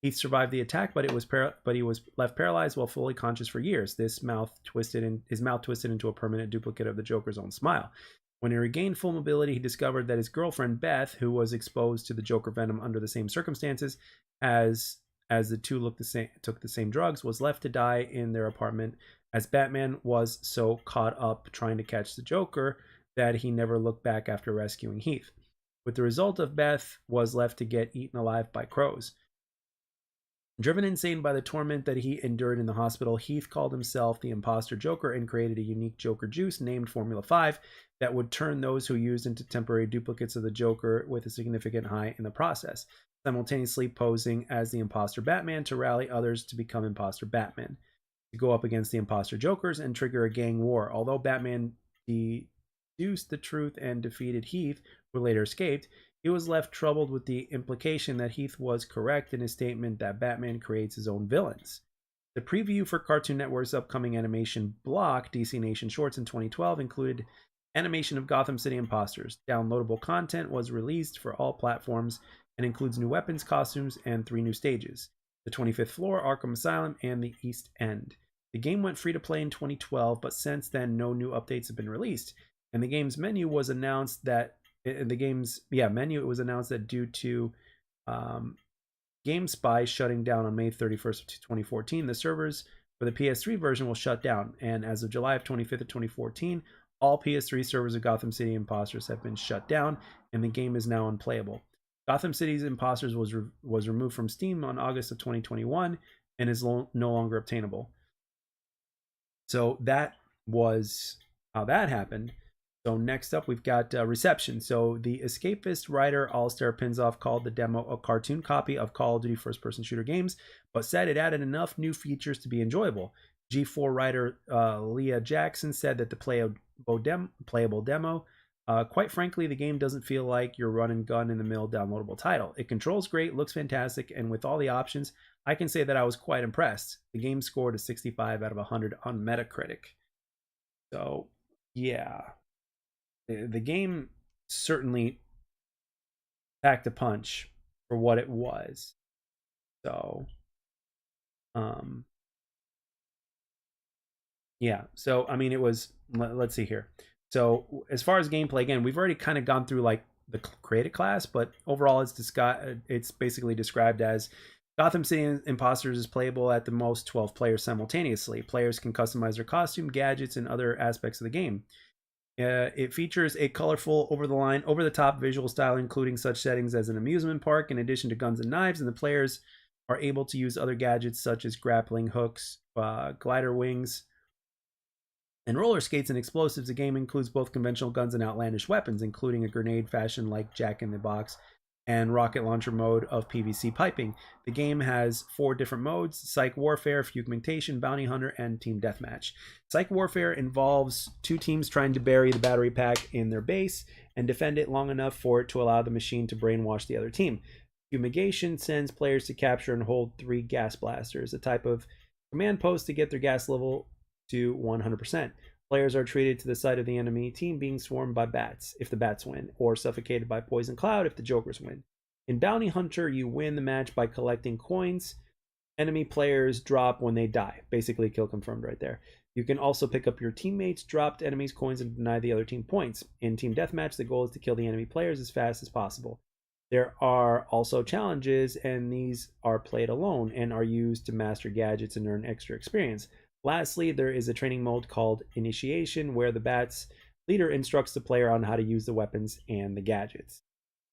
Heath survived the attack, but he was left paralyzed while fully conscious for years. His mouth twisted into a permanent duplicate of the Joker's own smile. When he regained full mobility, he discovered that his girlfriend Beth, who was exposed to the Joker venom under the same circumstances as the two took the same drugs, was left to die in their apartment, as Batman was so caught up trying to catch the Joker that he never looked back after rescuing Heath. With the result of Beth was left to get eaten alive by crows. Driven insane by the torment that he endured in the hospital, Heath called himself the Imposter Joker and created a unique Joker juice named Formula 5 that would turn those who used into temporary duplicates of the Joker with a significant high in the process, simultaneously posing as the Imposter Batman to rally others to become Imposter Batman, to go up against the Imposter Jokers and trigger a gang war. Although Batman deduced the truth and defeated Heath, who later escaped, he was left troubled with the implication that Heath was correct in his statement that Batman creates his own villains. The preview for Cartoon Network's upcoming animation block, DC Nation Shorts, in 2012 included animation of Gotham City Impostors. Downloadable content was released for all platforms and includes new weapons, costumes, and 3 new stages: the 25th floor, Arkham Asylum, and the East End. The game went free to play in 2012, but since then no new updates have been released, and the game's menu was announced that due to GameSpy shutting down on May 31st, 2014. The servers for the PS3 version will shut down, and as of July of 25th of 2014, all PS3 servers of Gotham City Impostors have been shut down, and the game is now unplayable. Gotham City's Impostors was removed from Steam on August of 2021 and is no longer obtainable. So that was how that happened. So next up, we've got reception. So the escapist writer Alistair Pinzoff called the demo a cartoon copy of Call of Duty first-person shooter games, but said it added enough new features to be enjoyable. G4 writer Leah Jackson said that the playable demo, quite frankly, the game doesn't feel like your run and gun in the mill downloadable title. It controls great, looks fantastic, and with all the options, I can say that I was quite impressed. The game scored a 65 out of 100 on Metacritic. So, yeah. The game certainly packed a punch for what it was. So, yeah. So, I mean, it was, let's see here. So, as far as gameplay, again, we've already kind of gone through like the created class, but overall, it's basically described as Gotham City Impostors is playable at the most 12 players simultaneously. Players can customize their costume, gadgets, and other aspects of the game. It features a colorful, over-the-top visual style, including such settings as an amusement park, in addition to guns and knives, and the players are able to use other gadgets such as grappling hooks, glider wings, and roller skates and explosives. The game includes both conventional guns and outlandish weapons, including a grenade fashioned like Jack in the Box and rocket launcher mode of PVC piping. The game has 4 different modes: Psych Warfare, Fugmentation, Bounty Hunter, and Team Deathmatch. Psych Warfare involves 2 teams trying to bury the battery pack in their base and defend it long enough for it to allow the machine to brainwash the other team. Fumigation sends players to capture and hold 3 gas blasters, a type of command post to get their gas level to 100%. Players are treated to the side of the enemy team being swarmed by bats if the bats win, or suffocated by poison cloud if the jokers win. In Bounty Hunter, you win the match by collecting coins enemy players drop when they die. Basically, kill confirmed right there. You can also pick up your teammates' dropped enemies' coins and deny the other team points. In Team Deathmatch, the goal is to kill the enemy players as fast as possible. There are also challenges, and these are played alone and are used to master gadgets and earn extra experience. Lastly, there is a training mode called Initiation, where the Bat's leader instructs the player on how to use the weapons and the gadgets.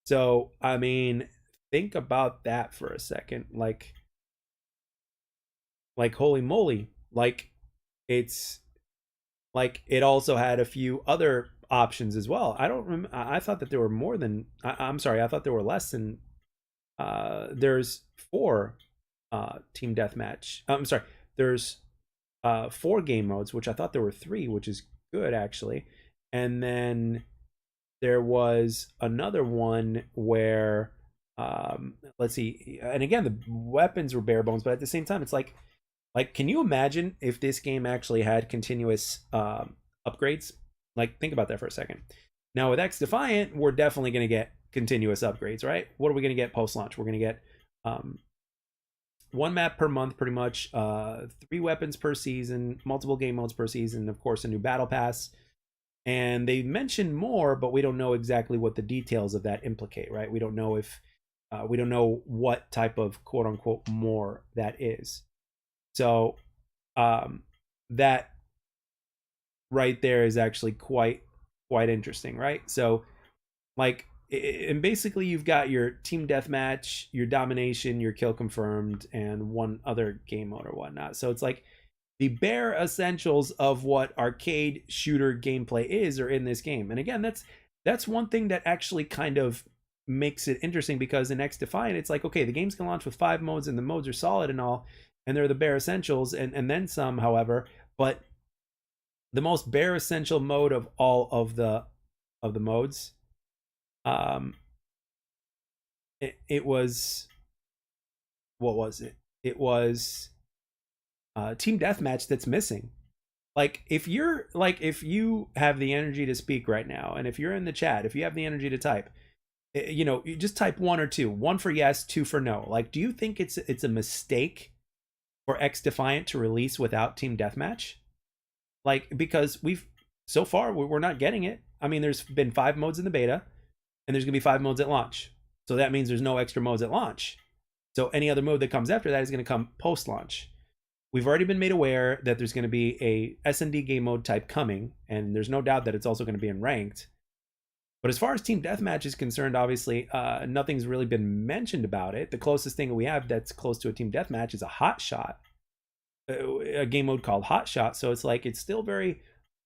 So, I mean, think about that for a second. Like holy moly. Like, it's like it also had a few other options as well. I don't remember. I thought that there were more than. I'm sorry. I thought there were less than. There's 4 team deathmatch. I'm sorry. There's 4 game modes, which I thought there were 3, which is good actually. And then there was another one where let's see. And again, the weapons were bare bones, but at the same time, it's like, can you imagine if this game actually had continuous upgrades? Like, think about that for a second. Now, with XDefiant, we're definitely going to get continuous upgrades, right? What are we going to get post-launch? We're going to get 1 map per month, pretty much, 3 weapons per season, multiple game modes per season, of course, a new battle pass. And they mentioned more, but we don't know exactly what the details of that implicate, right? We don't know if, we don't know what type of quote-unquote more that is. So that right there is actually quite interesting, right? So like, and basically you've got your team deathmatch, your domination, your kill confirmed, and 1 other game mode or whatnot. So it's like the bare essentials of what arcade shooter gameplay is are in this game. And again, that's one thing that actually kind of makes it interesting, because in XDefiant, it's like, okay, the game's gonna launch with 5 modes and the modes are solid and all, and they're the bare essentials, and then some, however. But the most bare essential mode of all of the modes, it was, what was it? It was team deathmatch that's missing. Like, if you have the energy to speak right now, and if you're in the chat, if you have the energy to type, you know, you just type 1 or 2, 1 for yes, 2 for no. Like, do you think it's a mistake for XDefiant to release without team deathmatch? Like, because so far we're not getting it. I mean, there's been 5 modes in the beta, and there's gonna be 5 modes at launch. So that means there's no extra modes at launch. So any other mode that comes after that is going to come post-launch. We've already been made aware that there's going to be a S&D game mode type coming, and there's no doubt that it's also going to be in ranked. But as far as team deathmatch is concerned, obviously, nothing's really been mentioned about it. The closest thing we have that's close to a team deathmatch is a hot shot, a game mode called hot shot. So it's like, it's still very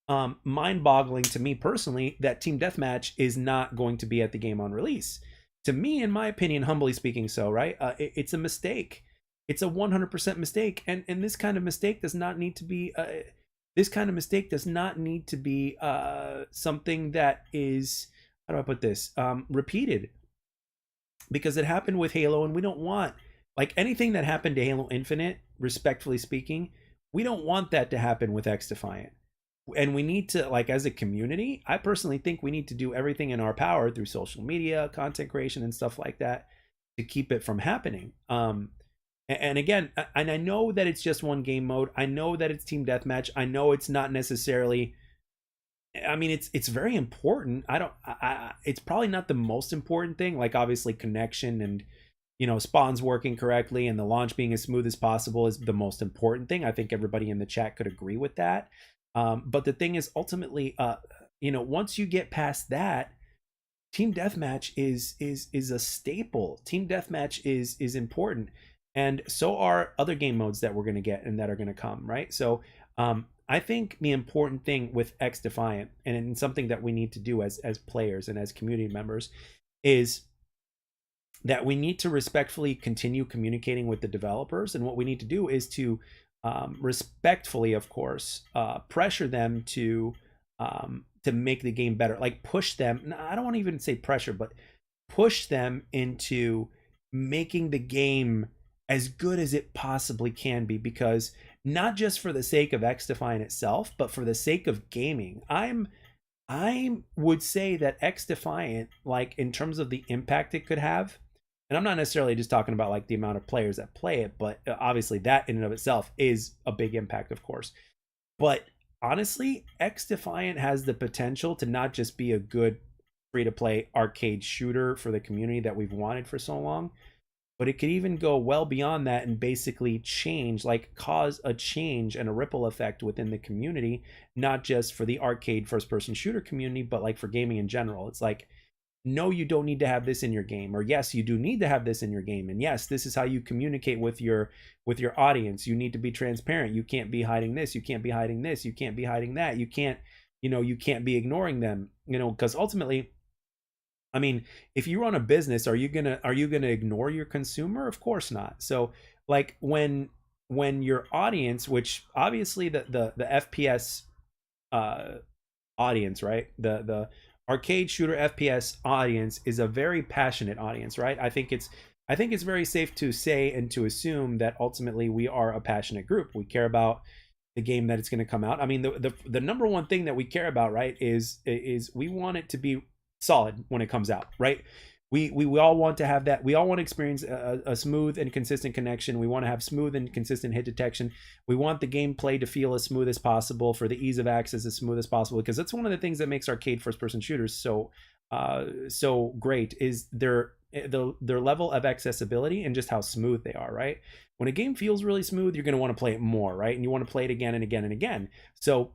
mind-boggling to me personally that team deathmatch is not going to be at the game on release. To me, in my opinion, humbly speaking, so right, it's a mistake. It's a 100% mistake, and this kind of mistake does not need to be. This kind of mistake does not need to be something that is, how do I put this, repeated, because it happened with Halo, and we don't want, like, anything that happened to Halo Infinite, respectfully speaking, we don't want that to happen with XDefiant. And we need to, like, as a community, I personally think we need to do everything in our power through social media, content creation, and stuff like that to keep it from happening. And again, and I know that it's just one game mode. I know that it's team deathmatch. I know it's not necessarily, I mean, it's very important. It's probably not the most important thing. Like, obviously connection and, you know, spawns working correctly and the launch being as smooth as possible is the most important thing. I think everybody in the chat could agree with that. But the thing is, ultimately, you know, once you get past that, team deathmatch is a staple. Team deathmatch is important, and so are other game modes that we're going to get and that are going to come, right? So I think the important thing with XDefiant, and something that we need to do as players and as community members, is that we need to respectfully continue communicating with the developers. And what we need to do is to respectfully, of course, pressure them to make the game better. Like, push them. I don't want to even say pressure, but push them into making the game as good as it possibly can be, because not just for the sake of XDefiant itself, but for the sake of gaming. I would say that XDefiant, like, in terms of the impact it could have, and I'm not necessarily just talking about like the amount of players that play it, but obviously that in and of itself is a big impact, of course. But honestly, XDefiant has the potential to not just be a good free-to-play arcade shooter for the community that we've wanted for so long, but it could even go well beyond that and basically change, like cause a change and a ripple effect within the community, not just for the arcade first-person shooter community, but like for gaming in general. It's like, no, you don't need to have this in your game, or yes, you do need to have this in your game, and yes, this is how you communicate with your audience. You need to be transparent. You can't be hiding this, you can't be hiding this, you can't be hiding that, you can't, you know, you can't be ignoring them, you know, because ultimately, I mean, if you run a business, are you gonna ignore your consumer? Of course not. So like, when your audience, which obviously the FPS audience, right, the arcade shooter FPS audience is a very passionate audience, right? I think it's very safe to say and to assume that ultimately we are a passionate group. We care about the game that it's going to come out. I mean, the number one thing that we care about, right, is we want it to be solid when it comes out, right? We all want to have that. We all want to experience a smooth and consistent connection. We want to have smooth and consistent hit detection. We want the gameplay to feel as smooth as possible, for the ease of access as smooth as possible, because that's one of the things that makes arcade first-person shooters so great, is their level of accessibility and just how smooth they are, right? When a game feels really smooth, you're going to want to play it more, right? And you want to play it again and again and again. So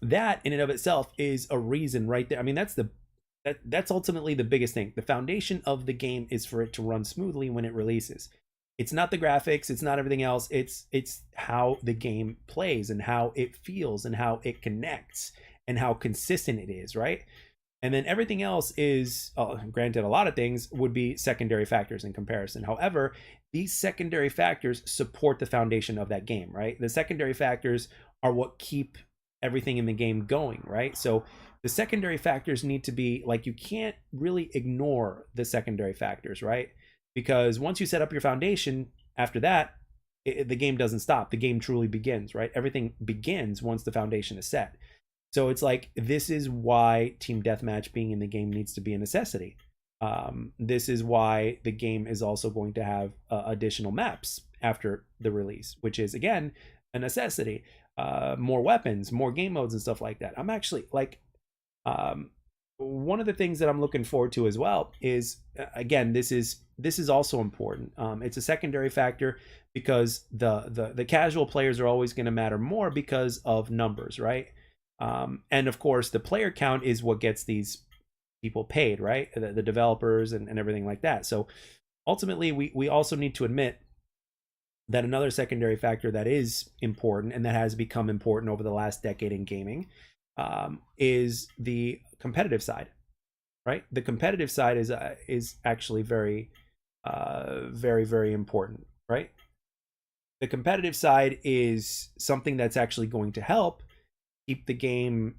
that in and of itself is a reason right there. I mean, that's ultimately the biggest thing. The foundation of the game is for it to run smoothly when it releases. It's not the graphics, it's not everything else. It's how the game plays and how it feels and how it connects and how consistent it is, right? And then everything else is, granted, a lot of things would be secondary factors in comparison. However, these secondary factors support the foundation of that game, right? The secondary factors are what keep everything in the game going, right? So the secondary factors need to be, like, you can't really ignore the secondary factors, right? Because once you set up your foundation, after that, the game doesn't stop. The game truly begins, right? Everything begins once the foundation is set. So it's like, this is why team deathmatch being in the game needs to be a necessity. This is why the game is also going to have additional maps after the release, which is, again, a necessity. More weapons, more game modes and stuff like that. I'm actually like, one of the things that I'm looking forward to as well is, again, this is also important. It's a secondary factor because the casual players are always going to matter more because of numbers, right? And of course, the player count is what gets these people paid, right? The developers and everything like that. So ultimately, we also need to admit that another secondary factor that is important and that has become important over the last decade in gaming, is the competitive side, right? The competitive side is actually very important, right? The competitive side is something that's actually going to help keep the game.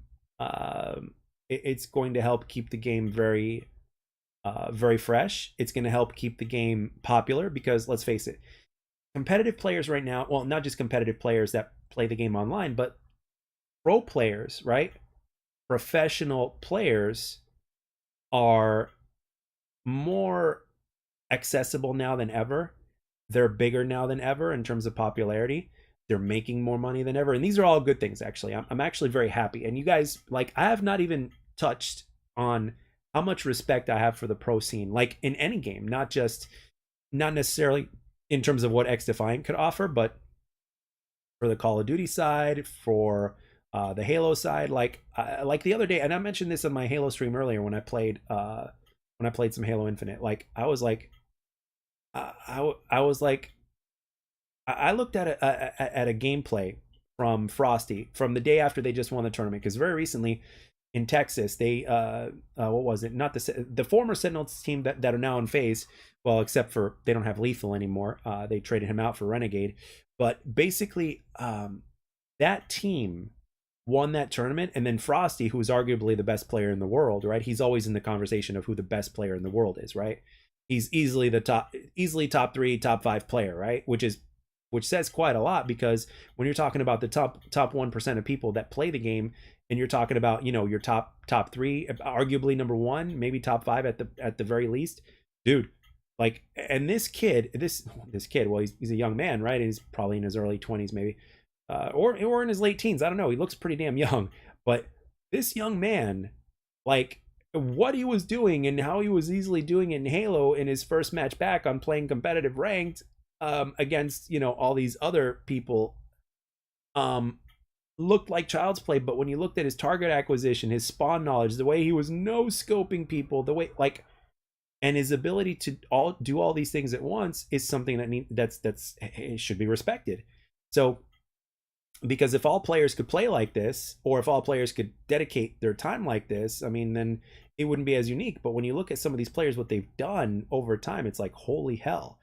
It's going to help keep the game very fresh. It's going to help keep the game popular because let's face it, competitive players right now, well, not just competitive players that play the game online, but pro players, right? Professional players are more accessible now than ever. They're bigger now than ever in terms of popularity. They're making more money than ever. And these are all good things, actually. I'm actually very happy. And you guys, like, I have not even touched on how much respect I have for the pro scene, like in any game, not necessarily in terms of what XDefiant could offer, but for the Call of Duty side, for the Halo side, like the other day, and I mentioned this on my Halo stream earlier when I played some Halo Infinite. Like I was like, I looked at a gameplay from Frosty from the day after they just won the tournament, because very recently in Texas they what was it? Not the former Sentinels team that are now in phase. Well, except for they don't have Lethal anymore. They traded him out for Renegade, but basically that team won that tournament, and then Frosty, who is arguably the best player in the world, right? He's always in the conversation of who the best player in the world is, right? He's easily top 3, top 5 player, right? Which says quite a lot, because when you're talking about the top 1% of people that play the game, and you're talking about, you know, your top 3, arguably number 1, maybe top 5 at the very least, dude. Like, and this kid, well, he's a young man, right? He's probably in his early 20s, maybe, or in his late teens. I don't know. He looks pretty damn young, but this young man, like, what he was doing and how he was easily doing it in Halo in his first match back on playing competitive ranked, against, you know, all these other people, looked like child's play. But when you looked at his target acquisition, his spawn knowledge, the way he was no scoping people, the way, like, and his ability to do all these things at once is something that's it should be respected. So, because if all players could play like this, or if all players could dedicate their time like this, I mean, then it wouldn't be as unique. But when you look at some of these players, what they've done over time, it's like, holy hell.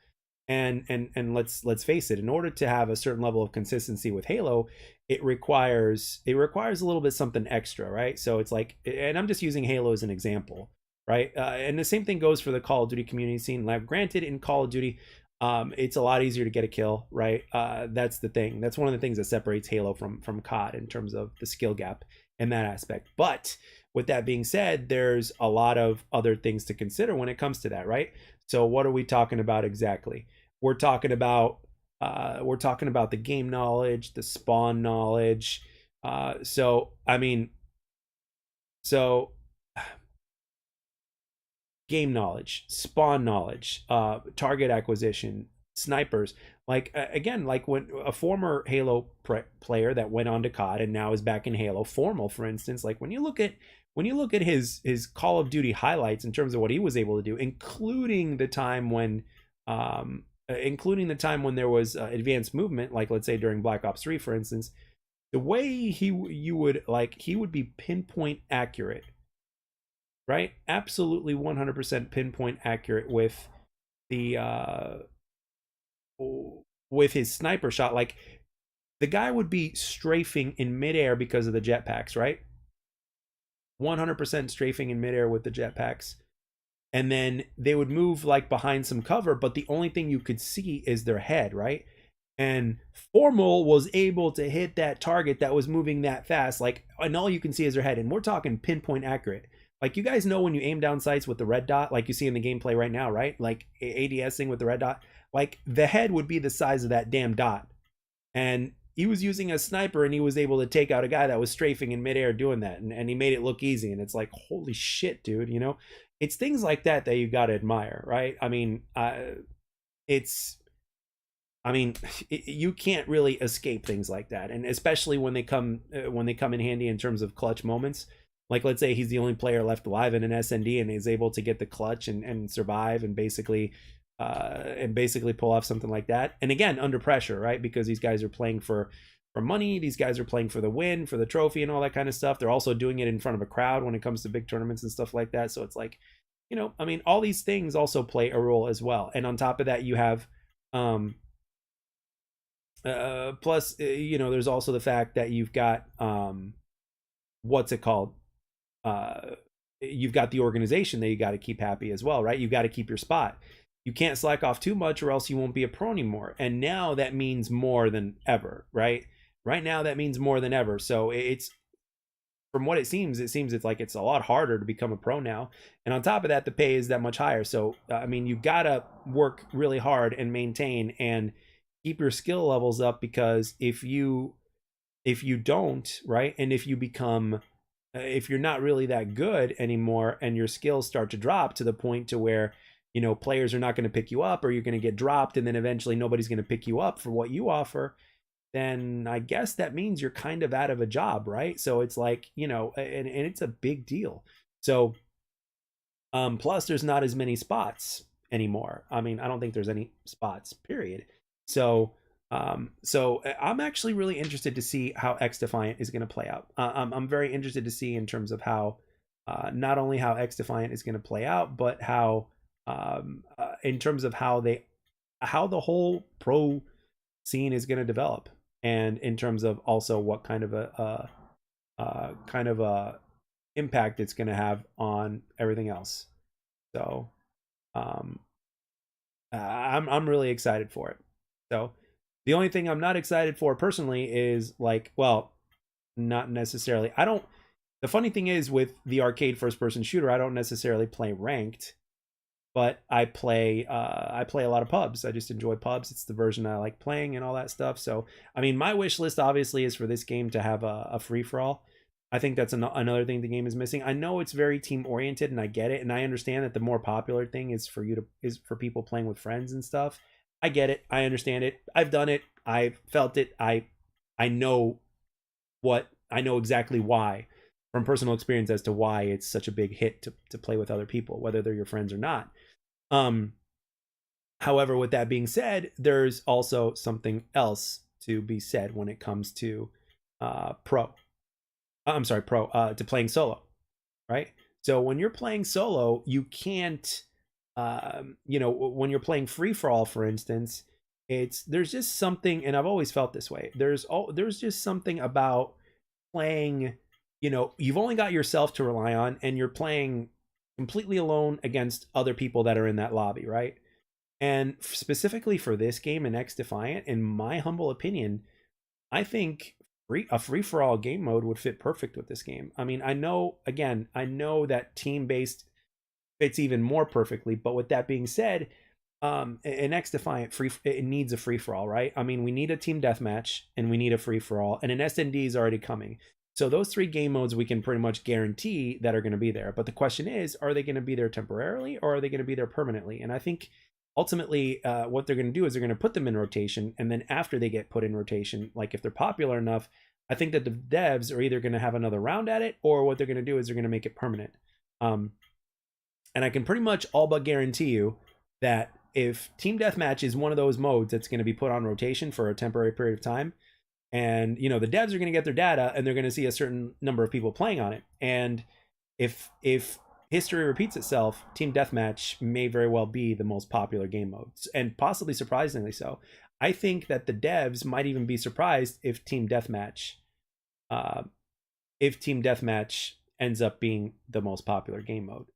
And let's face it, in order to have a certain level of consistency with Halo, it requires a little bit something extra, right? So it's like, and I'm just using Halo as an example, right? And the same thing goes for the Call of Duty community scene. Now, granted, in Call of Duty, it's a lot easier to get a kill, right? That's the thing. That's one of the things that separates Halo from COD in terms of the skill gap in that aspect. But with that being said, there's a lot of other things to consider when it comes to that, right? So what are we talking about exactly? We're talking about the game knowledge, the spawn knowledge. So I mean, so game knowledge, spawn knowledge, target acquisition, snipers. Like, again, like when a former Halo player that went on to COD and now is back in Halo, Formal, for instance, like when you look at his Call of Duty highlights in terms of what he was able to do, including the time when there was advanced movement, like let's say during Black Ops 3, for instance, the way he would be pinpoint accurate, right? Absolutely 100% pinpoint accurate with the with his sniper shot. Like, the guy would be strafing in midair because of the jetpacks, right? 100% strafing in midair with the jetpacks. And then they would move like behind some cover, but the only thing you could see is their head, right? And Formal was able to hit that target that was moving that fast, like, and all you can see is their head. And we're talking pinpoint accurate. Like, you guys know when you aim down sights with the red dot, like you see in the gameplay right now, right? Like ADSing with the red dot, like the head would be the size of that damn dot. And he was using a sniper and he was able to take out a guy that was strafing in midair doing that, and he made it look easy. And it's like, holy shit, dude, you know, it's things like that that you got to admire, right? I mean, it's I mean, you can't really escape things like that, and especially when they come in handy in terms of clutch moments. Like, let's say he's the only player left alive in an SND, and is able to get the clutch and survive and basically pull off something like that. And again, under pressure, right? Because these guys are playing for money. These guys are playing for the win, for the trophy, and all that kind of stuff. They're also doing it in front of a crowd when it comes to big tournaments and stuff like that. So it's like, you know, I mean, all these things also play a role as well. And on top of that, you have plus you know, there's also the fact that you've got what's it called, uh you've got the organization that you got to keep happy as well, right? You got to keep your spot. You can't slack off too much or else you won't be a pro anymore, and now that means more than ever, right? Right now that means more than ever. So it's, from what it seems it's like it's a lot harder to become a pro now, and on top of that the pay is that much higher. So I mean, you gotta work really hard and maintain and keep your skill levels up, because if you don't, right, and if you become if you're not really that good anymore and your skills start to drop to the point to where, you know, players are not going to pick you up, or you're going to get dropped, and then eventually nobody's going to pick you up for what you offer, then I guess that means you're kind of out of a job, right? So it's like, you know, and it's a big deal. So plus there's not as many spots anymore. I mean, I don't think there's any spots, period. So I'm actually really interested to see how XDefiant is going to play out. I'm very interested to see in terms of how not only how XDefiant is going to play out, but how in terms of how the whole pro scene is going to develop, and in terms of also what kind of a impact it's going to have on everything else. So I'm really excited for it. So the only thing I'm not excited for personally is, like, well, not necessarily. I don't. The funny thing is, with the arcade first person shooter, I don't necessarily play ranked, but I play a lot of pubs. I just enjoy pubs. It's the version I like playing and all that stuff. So I mean, my wish list obviously is for this game to have a free for all. I think that's another thing the game is missing. I know it's very team oriented, and I get it, and I understand that the more popular thing is for people playing with friends and stuff. I get it. I understand it. I've done it. I've felt it. I know I know exactly why, from personal experience, as to why it's such a big hit to play with other people, whether they're your friends or not. However, with that being said, there's also something else to be said when it comes to pro. I'm sorry, pro to playing solo, right? So when you're playing solo, you can't, you know, when you're playing free for all, for instance, there's just something, and I've always felt this way. There's just something about playing, you know, you've only got yourself to rely on, and you're playing completely alone against other people that are in that lobby, right? And specifically for this game in XDefiant, in my humble opinion, I think a free for all game mode would fit perfect with this game. I mean, I know that team based fits even more perfectly, but with that being said, an XDefiant it needs a free for all, right? I mean, we need a team deathmatch and we need a free for all, and an SND is already coming. So those three game modes we can pretty much guarantee that are going to be there. But the question is, are they going to be there temporarily, or are they going to be there permanently? And I think ultimately what they're going to do is they're going to put them in rotation, and then after they get put in rotation, like if they're popular enough, I think that the devs are either going to have another round at it, or what they're going to do is they're going to make it permanent. And I can pretty much all but guarantee you that if Team Deathmatch is one of those modes that's going to be put on rotation for a temporary period of time, and you know, the devs are going to get their data and they're going to see a certain number of people playing on it, and if history repeats itself, Team Deathmatch may very well be the most popular game mode, and possibly surprisingly so. I think that the devs might even be surprised if Team Deathmatch ends up being the most popular game mode,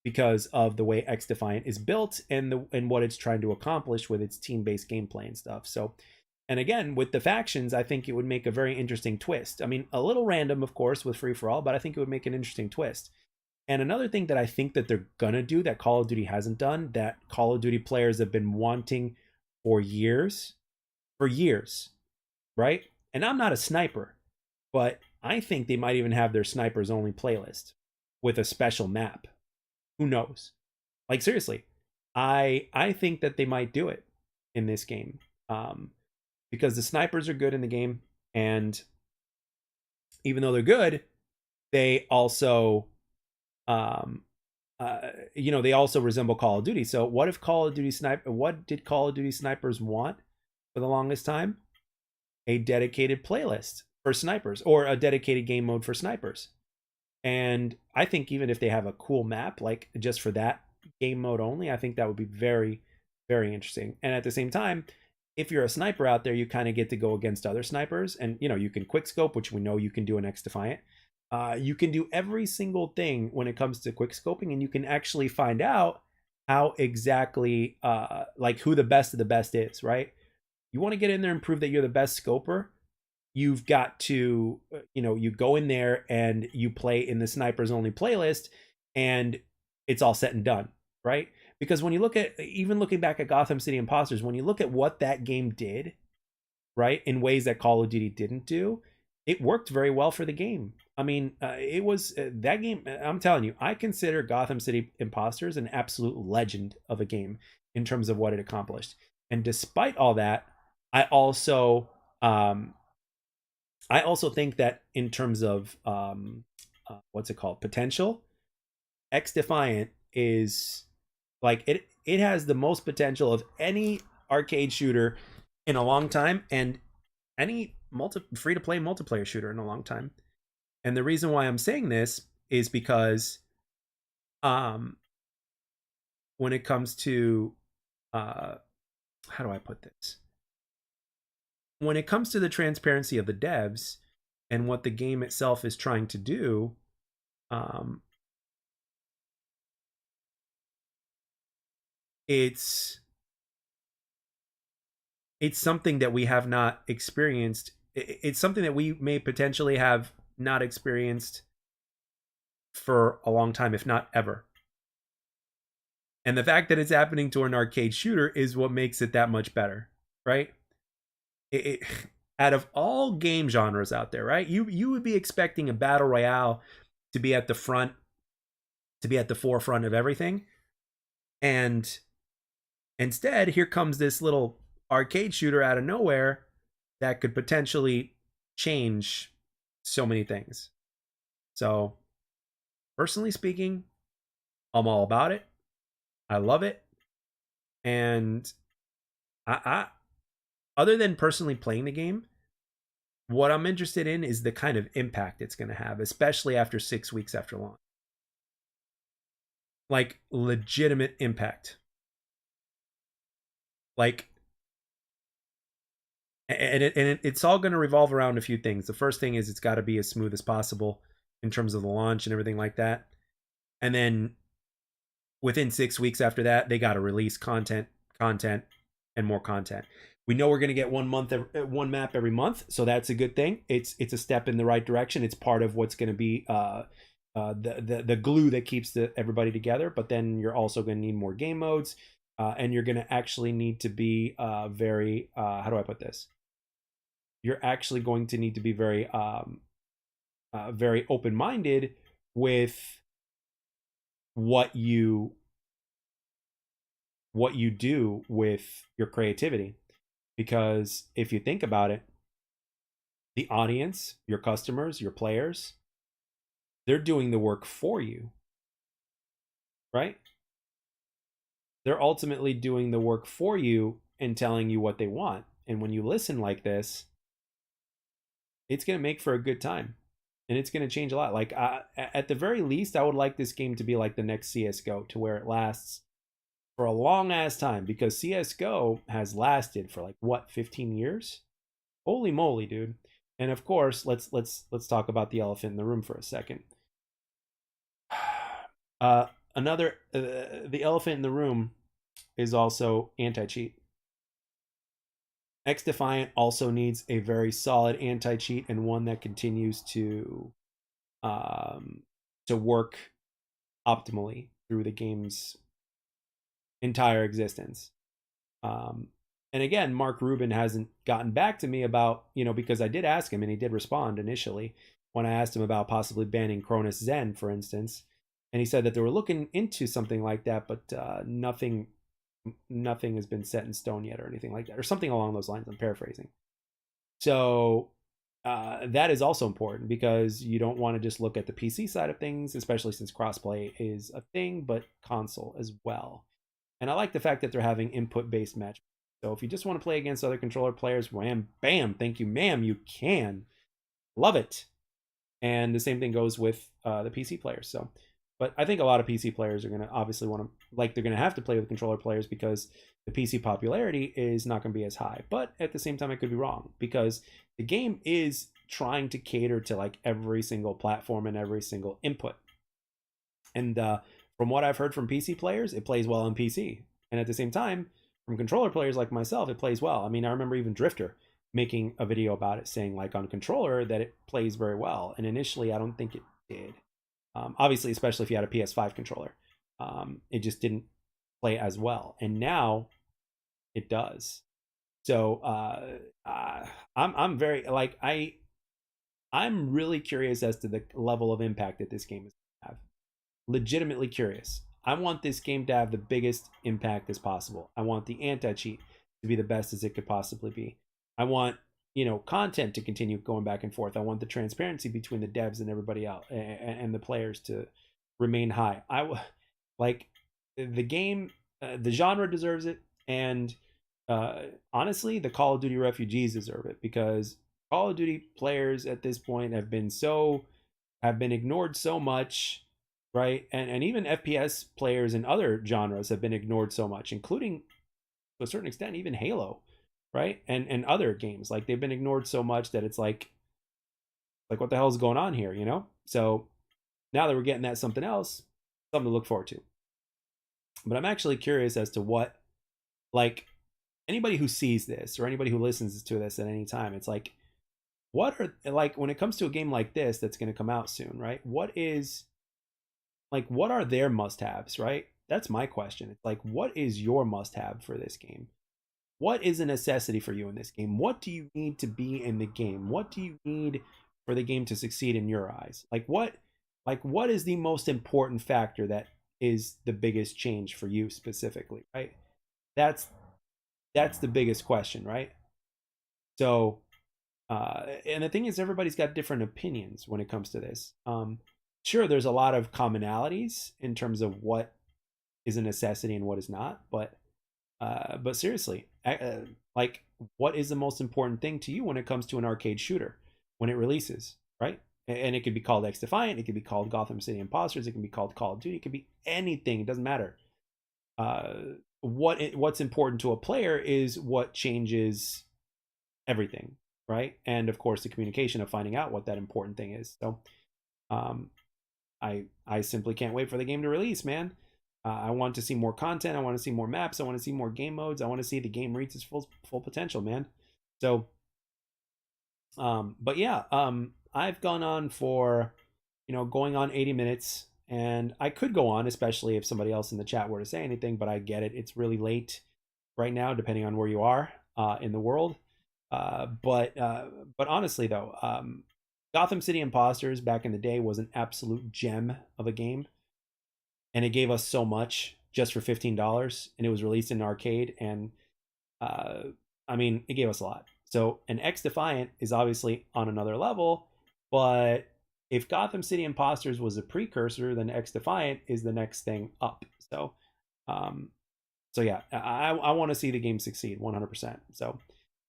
because of the way XDefiant is built and what it's trying to accomplish with its team-based gameplay and stuff. So, and again, with the factions, I think it would make a very interesting twist. I mean, a little random, of course, with free-for-all, but I think it would make an interesting twist. And another thing that I think that they're gonna do that Call of Duty hasn't done, that Call of Duty players have been wanting for years, right? And I'm not a sniper, but I think they might even have their snipers only playlist with a special map. Who knows? Like seriously, I think that they might do it in this game, um, because the snipers are good in the game, and even though they're good, they also um, they also resemble Call of Duty. So what if Call of Duty sniper? What did Call of Duty snipers want for the longest time? A dedicated playlist for snipers or a dedicated game mode for snipers. And I think even if they have a cool map, like just for that game mode only, I think that would be very, very interesting. And at the same time, if you're a sniper out there, you kind of get to go against other snipers, and you can quick scope, which we know you can do in XDefiant. You can do every single thing when it comes to quick scoping, and you can actually find out how exactly like who the best of the best is, right? You want to get in there and prove that you're the best scoper. You've got to, you go in there and you play in the snipers only playlist, and it's all set and done, right? Because when you look at, even looking back at Gotham City Impostors, when you look at what that game did, right, in ways that Call of Duty didn't do, it worked very well for the game. I mean, it was that game. I'm telling you, I consider Gotham City Impostors an absolute legend of a game in terms of what it accomplished. And despite all that, I also um, I also think that in terms of what's it called, potential, XDefiant is like it has the most potential of any arcade shooter in a long time, and any free to play multiplayer shooter in a long time. And the reason why I'm saying this is because um when it comes to uh how do I put this? When it comes to the transparency of the devs and what the game itself is trying to do, um it's it's something that we have not experienced. It's something that we may potentially have not experienced for a long time, if not ever. And the fact that it's happening to an arcade shooter is what makes it that much better, right? It out of all game genres out there, right? You would be expecting a battle royale to be at the front, to be at the forefront of everything, and instead, here comes this little arcade shooter out of nowhere that could potentially change so many things. So, personally speaking, I'm all about it. I love it. And I other than personally playing the game, what I'm interested in is the kind of impact it's going to have, especially after 6 weeks after launch. Like legitimate impact. Like it's all going to revolve around a few things. The first thing is it's got to be as smooth as possible in terms of the launch and everything like that. And then within 6 weeks after that, they got to release content, and more content. We know we're going to get one map every month, so that's a good thing. It's a step in the right direction. It's part of what's going to be the glue that keeps everybody together. But then you're also going to need more game modes, and you're going to actually need to be very how do I put this? You're actually going to need to be very open minded with what you do with your creativity, because if you think about it, the audience, your customers, your players, they're doing the work for you, right? They're ultimately doing the work for you and telling you what they want. And when you listen like this, it's going to make for a good time, and it's going to change a lot. Like at the very least, I would like this game to be like the next CS:GO, to where it lasts for a long ass time, because CS:GO has lasted for like what, 15 years? Holy moly, dude. And of course, let's talk about the elephant in the room for a second. Another the elephant in the room is also anti-cheat. XDefiant also needs a very solid anti-cheat, and one that continues um, to work optimally through the game's entire existence. And again, Mark Rubin hasn't gotten back to me about, because I did ask him and he did respond initially when I asked him about possibly banning Cronus Zen, for instance. And he said that they were looking into something like that, but nothing has been set in stone yet or anything like that, or something along those lines. I'm paraphrasing. So that is also important because you don't want to just look at the PC side of things, especially since crossplay is a thing, but console as well. And I like the fact that they're having input based match. So if you just want to play against other controller players, wham, bam, thank you, ma'am, you can. Love it. And the same thing goes with the PC players. So, but I think a lot of PC players are going to obviously want to, like, they're going to have to play with controller players because the PC popularity is not going to be as high. But at the same time, I could be wrong because the game is trying to cater to like every single platform and every single input. And from what I've heard from PC players, it plays well on PC. And at the same time, from controller players like myself, it plays well. I mean, I remember even Drifter making a video about it saying like on controller that it plays very well. And initially, I don't think it did. Obviously, especially if you had a PS5 controller, it just didn't play as well. And now it does. So I'm very like I'm really curious as to the level of impact that this game is going to have. Legitimately curious. I want this game to have the biggest impact as possible. I want the anti-cheat to be the best as it could possibly be. I want, content to continue going back and forth. I want the transparency between the devs and everybody else and the players to remain high. Like the game, the genre deserves it, and honestly, the Call of Duty refugees deserve it because Call of Duty players at this point have been ignored so much, right? And even FPS players in other genres have been ignored so much, including to a certain extent even Halo, right? And other games, like they've been ignored so much that it's like what the hell is going on here, So now that we're getting that something else, something to look forward to. But I'm actually curious as to what, like, anybody who sees this or anybody who listens to this at any time, it's like, what are, like, when it comes to a game like this that's going to come out soon, right? What are their must-haves, right? That's my question. It's like, what is your must-have for this game? What is a necessity for you in this game? What do you need to be in the game? What do you need for the game to succeed in your eyes? What is the most important factor that is the biggest change for you specifically, right? That's the biggest question, right? So, and the thing is, everybody's got different opinions when it comes to this. Sure, there's a lot of commonalities in terms of what is a necessity and what is not, but seriously, like, what is the most important thing to you when it comes to an arcade shooter when it releases, right? And it could be called XDefiant, it could be called Gotham City Impostors, it can be called Call of Duty, it could be anything. It doesn't matter. What's important to a player is what changes everything, right? And of course, the communication of finding out what that important thing is. So, I simply can't wait for the game to release, man. I want to see more content. I want to see more maps. I want to see more game modes. I want to see the game reach its full potential, man. So, but yeah, I've gone on for, going on 80 minutes, and I could go on, especially if somebody else in the chat were to say anything. But I get it; it's really late right now, depending on where you are in the world. But honestly, though, Gotham City Impostors back in the day was an absolute gem of a game, and it gave us so much just for $15, and it was released in an arcade, and I mean, it gave us a lot. So an XDefiant is obviously on another level, but if Gotham City Impostors was a precursor, then XDefiant is the next thing up. So, so yeah, I want to see the game succeed 100%. So,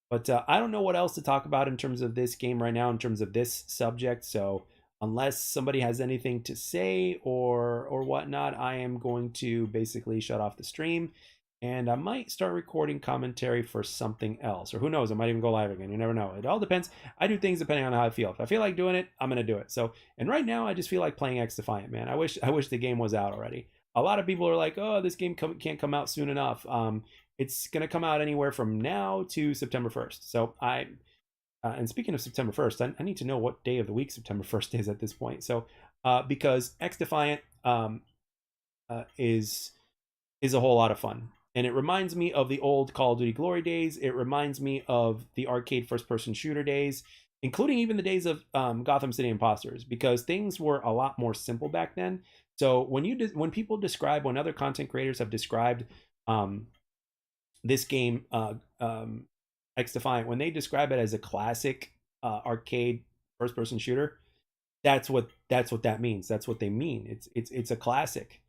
but I don't know what else to talk about in terms of this game right now, in terms of this subject. So unless somebody has anything to say or whatnot, I am going to basically shut off the stream, and I might start recording commentary for something else, or who knows, I might even go live again. You never know. It all depends. I do things depending on how I feel. If I feel like doing it, I'm gonna do it. So, and right now I just feel like playing XDefiant, man. I wish the game was out already. A lot of people are like, oh, this game can't come out soon enough. It's gonna come out anywhere from now to September 1st. So and speaking of September 1st, I need to know what day of the week September 1st is at this point. So, because XDefiant is a whole lot of fun. And it reminds me of the old Call of Duty glory days. It reminds me of the arcade first-person shooter days, including even the days of Gotham City Impostors, because things were a lot more simple back then. So when people describe, when other content creators have described um, this game, XDefiant, when they describe it as a classic arcade first-person shooter, that's what that means. That's what they mean. It's a classic.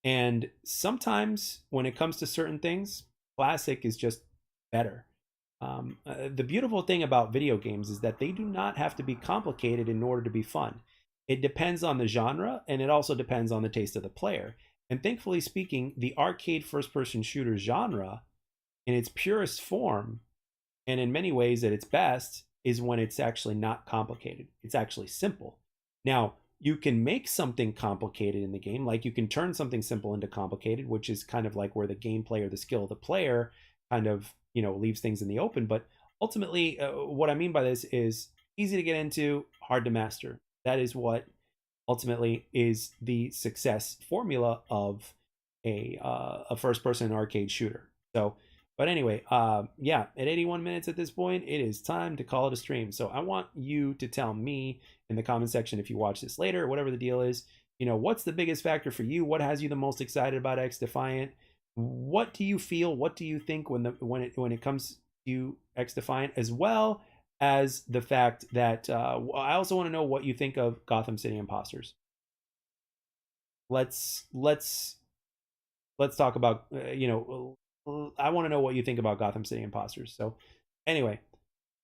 And sometimes when it comes to certain things, classic is just better. The beautiful thing about video games is that they do not have to be complicated in order to be fun. It depends on the genre, and it also depends on the taste of the player. And thankfully speaking, the arcade first person shooter genre, in its purest form, and in many ways at its best, is when it's actually not complicated. It's actually simple. Now, you can make something complicated in the game, like you can turn something simple into complicated, which is kind of like where the gameplay or the skill of the player kind of, leaves things in the open. But ultimately, what I mean by this is easy to get into, hard to master. That is what ultimately is the success formula of a first person arcade shooter. So, but anyway, yeah, at 81 minutes at this point, it is time to call it a stream. So I want you to tell me in the comment section if you watch this later, whatever the deal is, what's the biggest factor for you? What has you the most excited about XDefiant? What do you feel? What do you think when it comes to XDefiant, as well as the fact that I also want to know what you think of Gotham City Impostors. Let's talk about I want to know what you think about Gotham City Impostors. So anyway,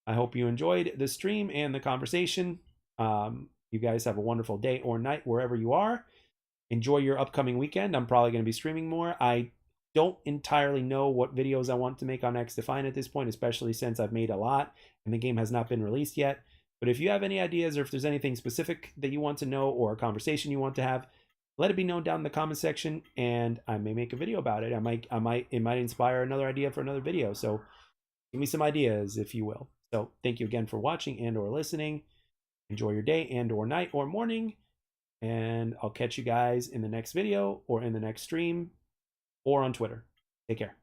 I hope you enjoyed the stream and the conversation. You guys have a wonderful day or night wherever you are. Enjoy your upcoming weekend. I'm probably going to be streaming more. I don't entirely know what videos I want to make on XDefiant at this point, especially since I've made a lot and the game has not been released yet. But if you have any ideas, or if there's anything specific that you want to know, or a conversation you want to have, let it be known down in the comment section, and I may make a video about it. It might inspire another idea for another video. So give me some ideas, if you will. So thank you again for watching and or listening. Enjoy your day and or night or morning, and I'll catch you guys in the next video or in the next stream or on Twitter. Take care.